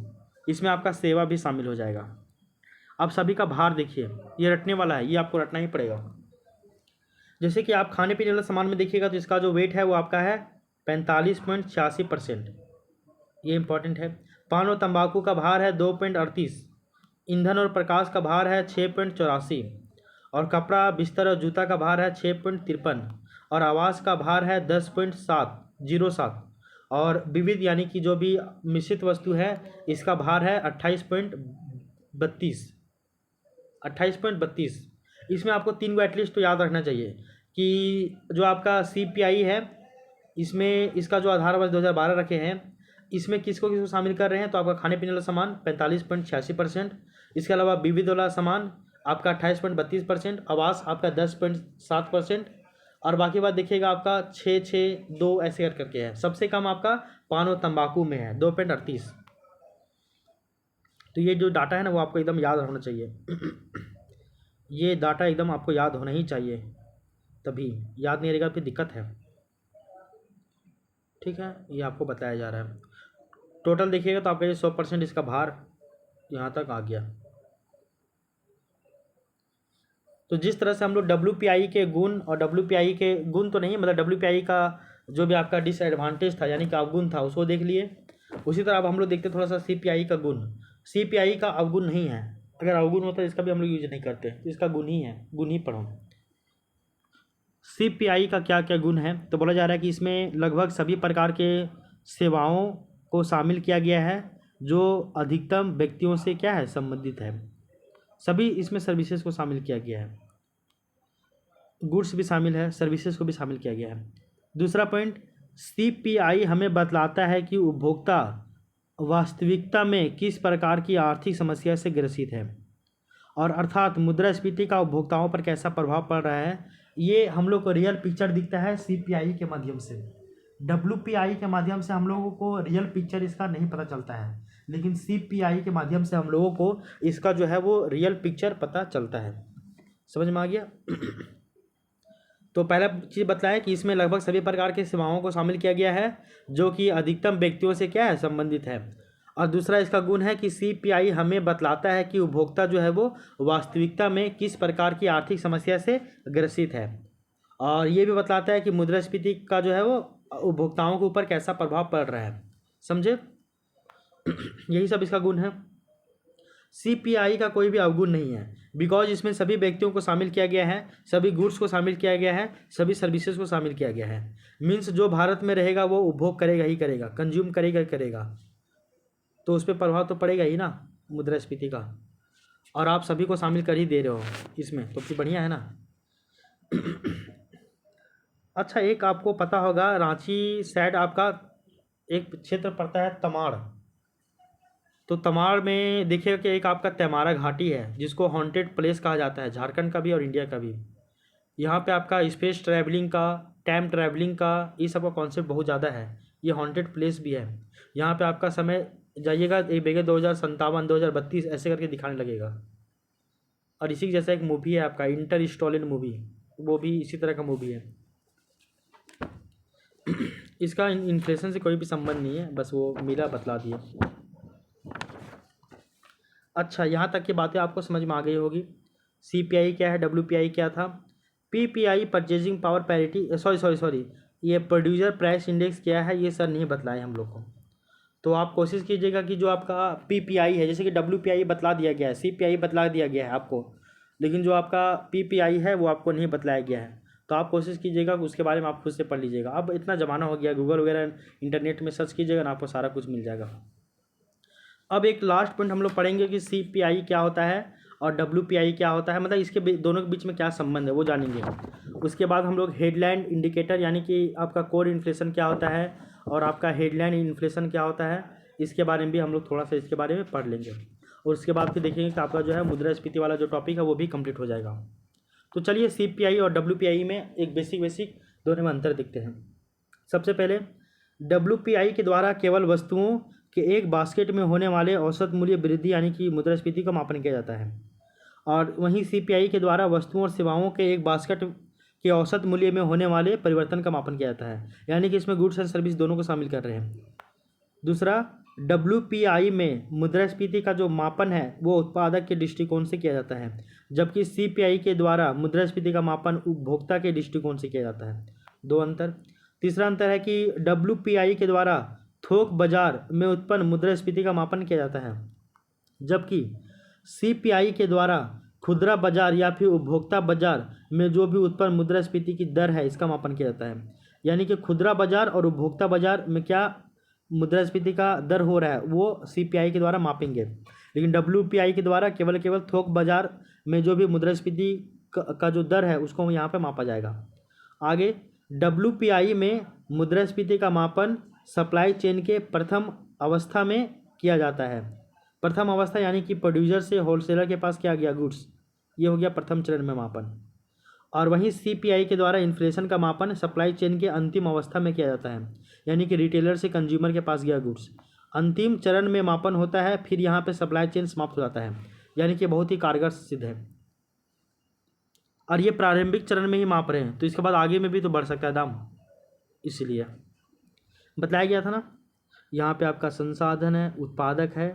इसमें आपका सेवा भी शामिल हो जाएगा। अब सभी का भार देखिए, ये रटने वाला है, ये आपको रटना ही पड़ेगा। जैसे कि आप खाने पीने वाले सामान में देखिएगा तो इसका जो वेट है वो आपका है 45.86%। ये इंपॉर्टेंट है। पान और तंबाकू का भार है 2.38। ईंधन और प्रकाश का भार है 6.84। और कपड़ा, बिस्तर और जूता का भार है 6.53। और आवास का भार है 10.07। और विविध यानी कि जो भी मिश्रित वस्तु है इसका भार है 28.32। इसमें आपको 3 को एटलीस्ट तो याद रखना चाहिए कि जो आपका CPI है इसमें इसका जो आधार वर्ष 2012 रखे हैं, इसमें किसको किसको शामिल कर रहे हैं, तो आपका खाने पीने वाला सामान 45.86%, इसके अलावा विविध वाला सामान आपका 28.32%, आवास आपका 10.7%, और बाकी बात देखिएगा आपका 6.62 ऐसे करके है। सबसे कम आपका पान और तंबाकू में है 2.38। तो ये जो डाटा है ना वो आपको एकदम याद होना चाहिए। ये डाटा एकदम आपको याद होना ही चाहिए, तभी याद नहीं रहेगा फिर दिक्कत है। ठीक है, ये आपको बताया जा रहा है। टोटल देखिएगा तो आपका ये 100% इसका भार यहाँ तक आ गया। तो जिस तरह से हम लोग WPI के गुण और WPI के गुण तो नहीं, मतलब WPI का जो भी आपका डिसएडवांटेज था यानी कि अवगुण था उसको देख लिए, उसी तरह अब हम लोग देखते थोड़ा सा CPI का गुण। CPI का अवगुण नहीं है, अगर अवगुण होता है इसका भी हम लोग यूज नहीं करते, इसका गुण ही है, गुण ही पढ़ो। CPI का क्या क्या गुण है, तो बोला जा रहा है कि इसमें लगभग सभी प्रकार के सेवाओं को शामिल किया गया है जो अधिकतम व्यक्तियों से क्या है संबंधित है। सभी इसमें सर्विसेज को शामिल किया गया है, गुड्स भी शामिल है, सर्विसेज को भी शामिल किया गया है। दूसरा पॉइंट, CPI हमें बतलाता है कि उपभोक्ता वास्तविकता में किस प्रकार की आर्थिक समस्या से ग्रसित है, और अर्थात मुद्रास्फीति का उपभोक्ताओं पर कैसा प्रभाव पड़ रहा है। ये हम लोग को रियल पिक्चर दिखता है CPI के माध्यम से। WPI के माध्यम से हम लोगों को रियल पिक्चर इसका नहीं पता चलता है, लेकिन CPI के माध्यम से हम लोगों को इसका जो है वो रियल पिक्चर पता चलता है। समझ में आ गया। तो पहला चीज़ बताया कि इसमें लगभग सभी प्रकार की सेवाओं को शामिल किया गया है जो कि अधिकतम व्यक्तियों से क्या है संबंधित है। और दूसरा इसका गुण है कि CPI हमें बतलाता है कि उपभोक्ता जो है वो वास्तविकता में किस प्रकार की आर्थिक समस्या से ग्रसित है, और ये भी बतलाता है कि मुद्रास्फीति का जो है वो उपभोक्ताओं के ऊपर कैसा प्रभाव पड़ रहा है। समझे, यही सब इसका गुण है। CPI का कोई भी अवगुण नहीं है, बिकॉज इसमें सभी व्यक्तियों को शामिल किया गया है, सभी गुड्स को शामिल किया गया है, सभी सर्विसेज को शामिल किया गया है। मीन्स जो भारत में रहेगा वो उपभोग करेगा ही करेगा, कंज्यूम करेगा ही करेगा, तो उस पर प्रभाव तो पड़ेगा ही ना मुद्रास्फीति का, और आप सभी को शामिल कर ही दे रहे हो इसमें, तो फिर बढ़िया है ना। अच्छा, एक आपको पता होगा रांची साइड आपका एक क्षेत्र पड़ता है तमाड़। तो तमाड़ में देखिएगा कि एक आपका तेमारा घाटी है जिसको हॉन्टेड प्लेस कहा जाता है, झारखंड का भी और इंडिया का भी। यहाँ पे आपका स्पेस ट्रैवलिंग का, टाइम ट्रैवलिंग का, ये सब का कॉन्सेप्ट बहुत ज़्यादा है। ये हॉन्टेड प्लेस भी है। यहाँ पे आपका समय जाइएगा एक बेगे 2057 2032 ऐसे करके दिखाने लगेगा। और इसी जैसा एक मूवी है आपका इंटरस्टेलर मूवी, वो भी इसी तरह का मूवी है। इसका इन्फ्लेशन से कोई भी संबंध नहीं है, बस वो मिला बतला दिया। अच्छा, यहाँ तक की बातें आपको समझ में आ गई होगी। CPI क्या है, WPI क्या था, PPI purchasing power parity, sorry ये प्रोड्यूसर प्राइस इंडेक्स क्या है, ये सर नहीं बतलाए हम लोग को। तो आप कोशिश कीजिएगा कि जो आपका PPI है, जैसे कि WPI बतला दिया गया है, CPI बतला दिया गया है आपको, लेकिन जो आपका PPI है वो आपको नहीं बतलाया गया है। तो आप कोशिश कीजिएगा उसके बारे में आप खुद से पढ़ लीजिएगा। अब इतना ज़माना हो गया, गूगल वगैरह इंटरनेट में सर्च कीजिएगा ना, आपको सारा कुछ मिल जाएगा। अब एक लास्ट पॉइंट हम लोग पढ़ेंगे कि CPI क्या होता है और WPI क्या होता है, मतलब इसके दोनों के बीच में क्या संबंध है वो जानेंगे। उसके बाद हम लोग हेडलाइन इंडिकेटर यानी कि आपका कोर इन्फ्लेशन क्या होता है और आपका हेडलाइन इन्फ्लेशन क्या होता है, इसके बारे में भी हम लोग थोड़ा सा इसके बारे में पढ़ लेंगे। और उसके बाद फिर देखेंगे कि आपका जो है मुद्रास्फीति वाला जो टॉपिक है वो भी कंप्लीट हो जाएगा। तो चलिए CPI और WPI में एक बेसिक दोनों में अंतर देखते हैं। सबसे पहले WPI के द्वारा केवल वस्तुओं के एक बास्केट में होने वाले औसत मूल्य वृद्धि यानी कि मुद्रास्फीति का मापन किया जाता है, और वहीं CPI के द्वारा वस्तुओं और सेवाओं के एक बास्केट के औसत मूल्य में होने वाले परिवर्तन का मापन किया जाता है, यानी कि इसमें गुड्स एंड सर्विस दोनों को शामिल कर रहे हैं। दूसरा, WPI में मुद्रास्फीति का जो मापन है वो उत्पादक के दृष्टिकोण से किया जाता है, जबकि CPI के द्वारा मुद्रास्फीति का मापन उपभोक्ता के दृष्टिकोण से किया जाता है। दो अंतर। तीसरा अंतर है कि WPI के द्वारा थोक बाजार में उत्पन्न मुद्रास्फीति का मापन किया जाता है, जबकि CPI के द्वारा खुदरा बाजार या फिर उपभोक्ता बाजार में जो भी उत्पन्न मुद्रास्फीति की दर है इसका मापन किया जाता है। यानी कि खुदरा बाजार और उपभोक्ता बाजार में क्या मुद्रास्फीति का दर हो रहा है वो CPI के द्वारा मापेंगे, लेकिन WPI के द्वारा केवल थोक बाजार में जो भी मुद्रास्फीति का जो दर है उसको यहाँ पे मापा जाएगा। आगे WPI में मुद्रास्फीति का मापन सप्लाई चेन के प्रथम अवस्था में किया जाता है। प्रथम अवस्था यानी कि प्रोड्यूसर से होलसेलर के पास क्या गया गुड्स, ये हो गया प्रथम चरण में मापन। और वहीं CPI के द्वारा इन्फ्लेशन का मापन सप्लाई चेन के अंतिम अवस्था में किया जाता है, यानी कि रिटेलर से कंज्यूमर के पास गया गुड्स। अंतिम चरण में मापन होता है, फिर यहाँ पे सप्लाई चेन समाप्त हो जाता है, यानी कि बहुत ही कारगर सिद्ध है। और ये प्रारंभिक चरण में ही माप रहे हैं, तो इसके बाद आगे में भी तो बढ़ सकता है दाम, इसलिए बताया गया था ना। यहाँ पे आपका संसाधन है, उत्पादक है,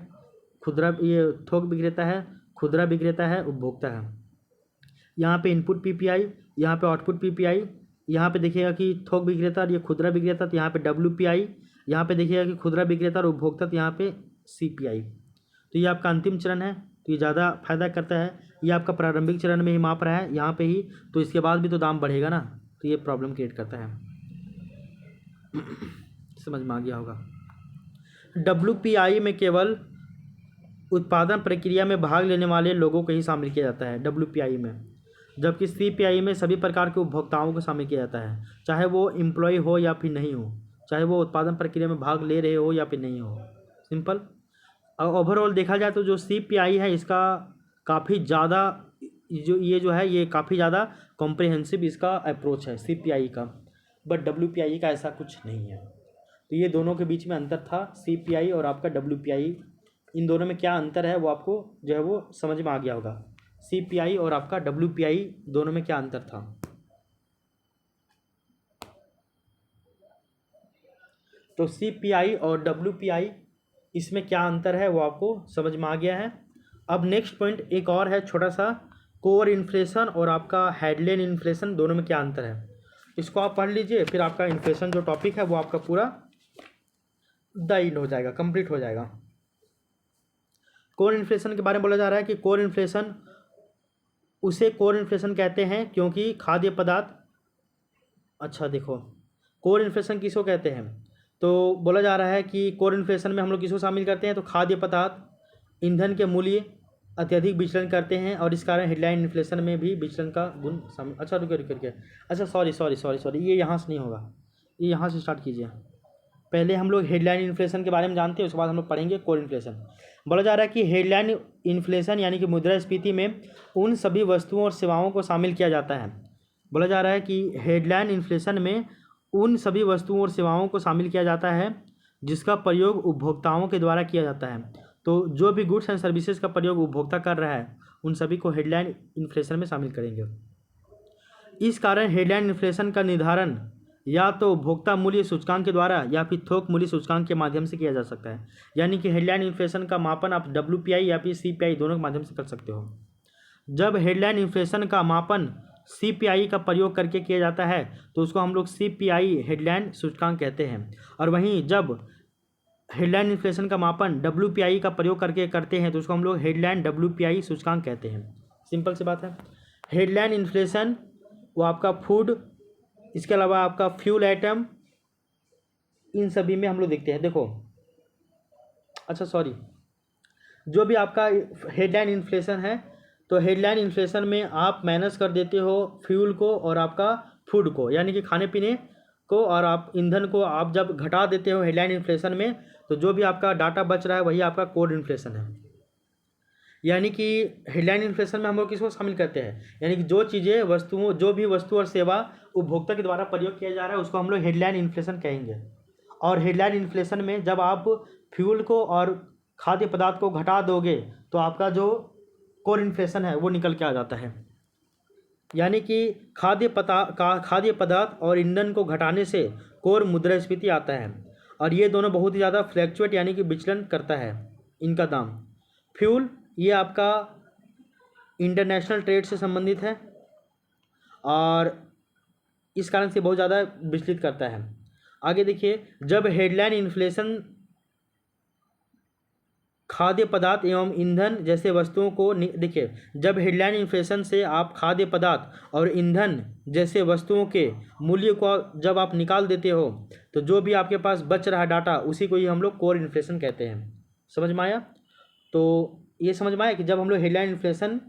खुदरा ये थोक विक्रेता है, खुदरा विक्रेता है, उपभोक्ता है। यहाँ पे इनपुट PPI, यहाँ पे आउटपुट PPI, यहाँ पे देखिएगा कि थोक विक्रेता और ये खुदरा विक्रेता, तो यहाँ पे WPI, यहाँ पे देखिएगा कि खुदरा विक्रेता और उपभोक्ता, तो यहाँ पे CPI। तो ये आपका अंतिम चरण है, तो ये ज़्यादा फायदा करता है। ये आपका प्रारंभिक चरण में ही माप रहा है यहाँ पे ही, तो इसके बाद भी तो दाम बढ़ेगा ना, तो ये प्रॉब्लम क्रिएट करता है। समझ में आ गया होगा। WPI में केवल उत्पादन प्रक्रिया में भाग लेने वाले लोगों को ही शामिल किया जाता है WPI में, जबकि CPI में सभी प्रकार के उपभोक्ताओं को शामिल किया जाता है, चाहे वो एम्प्लॉय हो या फिर नहीं हो, चाहे वो उत्पादन प्रक्रिया में भाग ले रहे हो या फिर नहीं हो। सिंपल। और ओवरऑल देखा जाए तो जो CPI है इसका काफ़ी ज़्यादा जो है ये काफ़ी ज़्यादा कॉम्प्रिहेंसिव इसका अप्रोच है CPI का, बट WPI का ऐसा कुछ नहीं है। तो ये दोनों के बीच में अंतर था, CPI और आपका WPI। इन दोनों में क्या अंतर है वो आपको जो है वो समझ में आ गया होगा। CPI और आपका WPI दोनों में क्या अंतर था। तो CPI और WPI इसमें क्या अंतर है वो आपको समझ में आ गया है। अब नेक्स्ट पॉइंट एक और है छोटा सा, कोर इन्फ्लेशन और आपका हेडलाइन इन्फ्लेशन दोनों में क्या अंतर है, इसको आप पढ़ लीजिए, फिर आपका इन्फ्लेशन जो टॉपिक है वो आपका पूरा द एंड हो जाएगा, कंप्लीट हो जाएगा। कोर इन्फ्लेशन के बारे में बोला जा रहा है कि कोर इन्फ्लेशन, उसे कोर इन्फ्लेशन कहते हैं क्योंकि खाद्य पदार्थ, अच्छा देखो कोर इन्फ्लेशन किसको कहते हैं, तो बोला जा रहा है कि कोर इन्फ्लेशन में हम लोग किसको शामिल करते हैं, तो खाद्य पदार्थ ईंधन के मूल्य अत्यधिक विचलन करते हैं, और इस कारण हेडलाइन इन्फ्लेशन में भी विचलन का गुण शामिल। अच्छा रुकिए, अच्छा सॉरी ये यहाँ से नहीं होगा, ये यहाँ से स्टार्ट कीजिए। पहले हम लोग हेडलाइन इन्फ्लेशन के बारे में जानते हैं, उसके बाद हम लोग पढ़ेंगे कोर इन्फ्लेशन। बोला जा रहा है कि हेडलाइन इन्फ्लेशन यानी कि मुद्रास्फीति में उन सभी वस्तुओं और सेवाओं को शामिल किया जाता है। बोला जा रहा है कि हेडलाइन इन्फ्लेशन में उन सभी वस्तुओं और सेवाओं को शामिल किया जाता है जिसका प्रयोग उपभोक्ताओं के द्वारा किया जाता है। तो जो भी गुड्स एंड सर्विसेज का प्रयोग उपभोक्ता कर रहा है उन सभी को हेडलाइन इन्फ्लेशन में शामिल करेंगे। इस कारण हेडलाइन इन्फ्लेशन का निर्धारण या तो उपभोक्ता मूल्य सूचकांक के द्वारा या फिर थोक मूल्य सूचकांक के माध्यम से किया जा सकता है। यानी कि हेडलाइन इन्फ्लेशन का मापन आप WPI या फिर CPI दोनों के माध्यम से कर सकते हो। जब हेडलाइन इन्फ्लेशन का मापन CPI का प्रयोग करके किया जाता है तो उसको हम लोग CPI हेडलाइन सूचकांक कहते हैं, और वहीं जब हेडलाइन इन्फ्लेशन का मापन WPI का प्रयोग करके करते हैं तो उसको हम लोग हेडलाइन WPI सूचकांक कहते हैं। सिंपल सी बात है। हेडलाइन इन्फ्लेशन वो आपका फूड, इसके अलावा आपका फ्यूल आइटम, इन सभी में हम लोग देखते हैं। देखो अच्छा सॉरी, जो भी आपका हेडलाइन इन्फ्लेशन है तो हेडलाइन इन्फ्लेशन में आप माइनस कर देते हो फ्यूल को और आपका फूड को, यानी कि खाने पीने को, और आप ईंधन को आप जब घटा देते हो हेडलाइन इन्फ्लेशन में तो जो भी आपका डाटा बच रहा है वही आपका कोर इन्फ्लेशन है। यानी कि हेडलाइन इन्फ्लेशन में हम लोग किसको शामिल करते हैं, यानी कि जो चीज़ें वस्तुओं, जो भी वस्तु और सेवा उपभोक्ता के द्वारा प्रयोग किया जा रहा है उसको हम लोग हेडलाइन इन्फ्लेशन कहेंगे। और हेडलाइन इन्फ्लेशन में जब आप फ्यूल को और खाद्य पदार्थ को घटा दोगे तो आपका जो कोर इन्फ्लेशन है वो निकल के आ जाता है। यानी कि खाद्य पदार्थ और ईंधन को घटाने से कोर मुद्रास्फीति आता है, और ये दोनों बहुत ही ज़्यादा फ्लैक्चुएट यानी कि विचलन करता है इनका दाम। फ्यूल ये आपका इंटरनेशनल ट्रेड से संबंधित है, और इस कारण से बहुत ज़्यादा विचलित करता है। आगे देखिए, जब हेडलाइन इन्फ्लेशन खाद्य पदार्थ एवं ईंधन जैसे वस्तुओं को देखिए, जब हेडलाइन इन्फ्लेशन से आप खाद्य पदार्थ और ईंधन जैसे वस्तुओं के मूल्य को जब आप निकाल देते हो, तो जो भी आपके पास बच रहा डाटा उसी को ही हम लोग कोर इन्फ्लेशन कहते हैं। समझ में आया? तो ये समझ में आया कि जब हम लोग हेडलाइन इन्फ्लेशन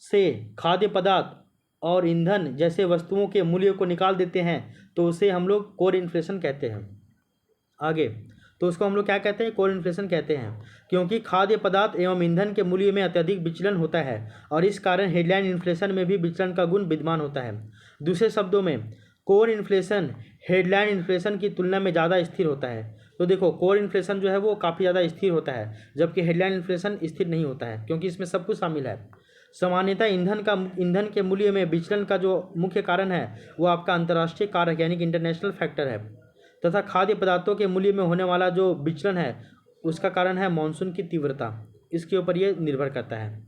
से खाद्य पदार्थ और ईंधन जैसे वस्तुओं के मूल्य को निकाल देते हैं तो उसे हम लोग कोर इन्फ्लेशन कहते हैं। आगे, तो उसको हम लोग क्या कहते हैं? कोर इन्फ्लेशन कहते हैं, क्योंकि खाद्य पदार्थ एवं ईंधन के मूल्य में अत्यधिक विचलन होता है और इस कारण हेडलाइन इन्फ्लेशन में भी विचलन का गुण विद्यमान होता है। दूसरे शब्दों में, कोर इन्फ्लेशन हेडलाइन इन्फ्लेशन की तुलना में ज़्यादा स्थिर होता है। तो देखो, कोर इन्फ्लेशन जो है वो काफ़ी ज़्यादा स्थिर होता है, जबकि हेडलाइन इन्फ्लेशन स्थिर नहीं होता है, क्योंकि इसमें सब कुछ शामिल है। सामान्यतः ईंधन के मूल्य में विचलन का जो मुख्य कारण है वो आपका अंतर्राष्ट्रीय कारक यानी कि इंटरनेशनल फैक्टर है, तथा खाद्य पदार्थों के मूल्य में होने वाला जो विचलन है उसका कारण है मानसून की तीव्रता। इसके ऊपर ये निर्भर करता है।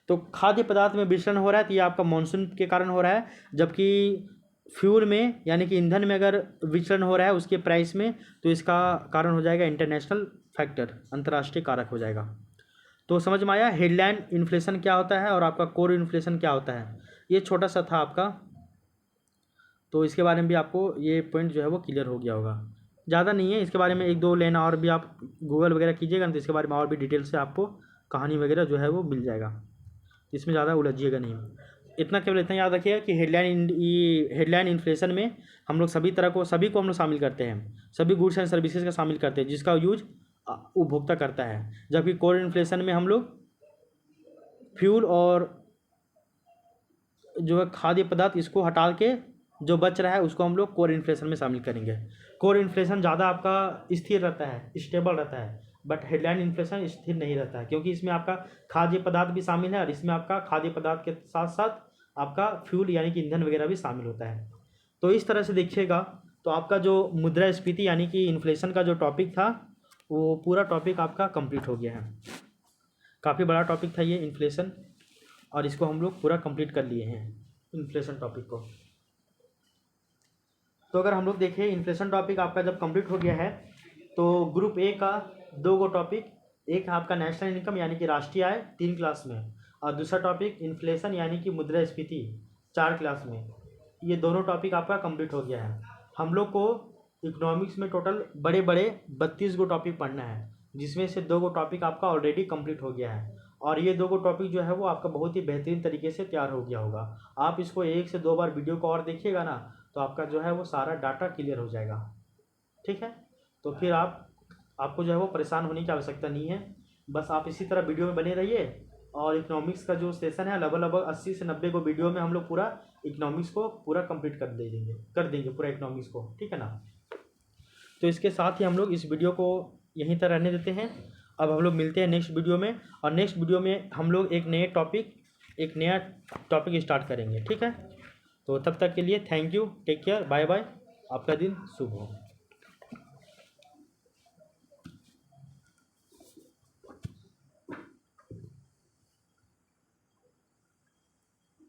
तो खाद्य पदार्थ में विचलन हो रहा है तो ये आपका मानसून के कारण हो रहा है, जबकि फ्यूल में यानी कि ईंधन में अगर विचलन हो रहा है उसके प्राइस में, तो इसका कारण हो जाएगा इंटरनेशनल फैक्टर, अंतर्राष्ट्रीय कारक हो जाएगा। तो समझ में आया हेडलाइन इन्फ्लेशन क्या होता है और आपका कोर इन्फ्लेशन क्या होता है? ये छोटा सा था आपका, तो इसके बारे में भी आपको ये पॉइंट जो है वो क्लियर हो गया होगा। ज़्यादा नहीं है, इसके बारे में एक दो लाइन और भी आप गूगल वगैरह कीजिएगा ना तो इसके बारे में और भी डिटेल से आपको कहानी वगैरह जो है वो मिल जाएगा, इसमें ज़्यादा उलझिएगा नहीं। इतना केवल इतना याद रखिएगा कि हेडलाइन इन्फ्लेशन में हम लोग सभी को हम लोग शामिल करते हैं, सभी गुड्स एंड सर्विसेज का शामिल करते हैं जिसका यूज उपभोक्ता करता है, जबकि कोर इन्फ्लेशन में हम लोग फ्यूल और जो है खाद्य पदार्थ इसको हटा के जो बच रहा है उसको हम लोग कोर इन्फ्लेशन में शामिल करेंगे। कोर इन्फ्लेशन ज़्यादा आपका स्थिर रहता है, स्टेबल रहता है, बट हेडलाइन इन्फ्लेशन स्थिर नहीं रहता है, क्योंकि इसमें आपका खाद्य पदार्थ भी शामिल है और इसमें आपका खाद्य पदार्थ के साथ साथ आपका फ्यूल यानी कि ईंधन वगैरह भी शामिल होता है। तो इस तरह से देखिएगा तो आपका जो मुद्रास्फीति यानी कि इन्फ्लेशन का जो टॉपिक था वो पूरा टॉपिक आपका कंप्लीट हो गया है। काफ़ी बड़ा टॉपिक था ये इन्फ्लेशन, और इसको हम लोग पूरा कंप्लीट कर लिए हैं इन्फ्लेशन टॉपिक को। तो अगर हम लोग देखें इन्फ्लेशन टॉपिक आपका जब कंप्लीट हो गया है तो ग्रुप ए का 2 गो टॉपिक, एक है आपका नेशनल इनकम यानी कि राष्ट्रीय आय 3 क्लास में, और दूसरा टॉपिक इन्फ्लेशन यानी कि मुद्रास्फीति 4 क्लास में। ये दोनों टॉपिक आपका कंप्लीट हो गया है। हम लोग को इकोनॉमिक्स में टोटल बड़े बड़े 32 गो टॉपिक पढ़ना है, जिसमें से 2 गो टॉपिक आपका ऑलरेडी कंप्लीट हो गया है, और ये 2 गो टॉपिक जो है वो आपका बहुत ही बेहतरीन तरीके से तैयार हो गया होगा। आप इसको 1 से 2 बार वीडियो को और देखिएगा ना तो आपका जो है वो सारा डाटा क्लियर हो जाएगा। ठीक है, तो फिर आपको जो है वो परेशान होने की आवश्यकता नहीं है, बस आप इसी तरह वीडियो में बने रहिए। और इकोनॉमिक्स का जो सेशन है लगभग 80 से 90 को वीडियो में हम लोग पूरा इकोनॉमिक्स को पूरा कंप्लीट कर देंगे पूरा इकोनॉमिक्स को। ठीक है ना? तो इसके साथ ही हम लोग इस वीडियो को यहीं तक रहने देते हैं। अब हम लोग मिलते हैं नेक्स्ट वीडियो में, और नेक्स्ट वीडियो में हम लोग एक नया टॉपिक स्टार्ट करेंगे। ठीक है, तो तब तक के लिए thank you, take care, bye bye, आपका दिन शुभ हो।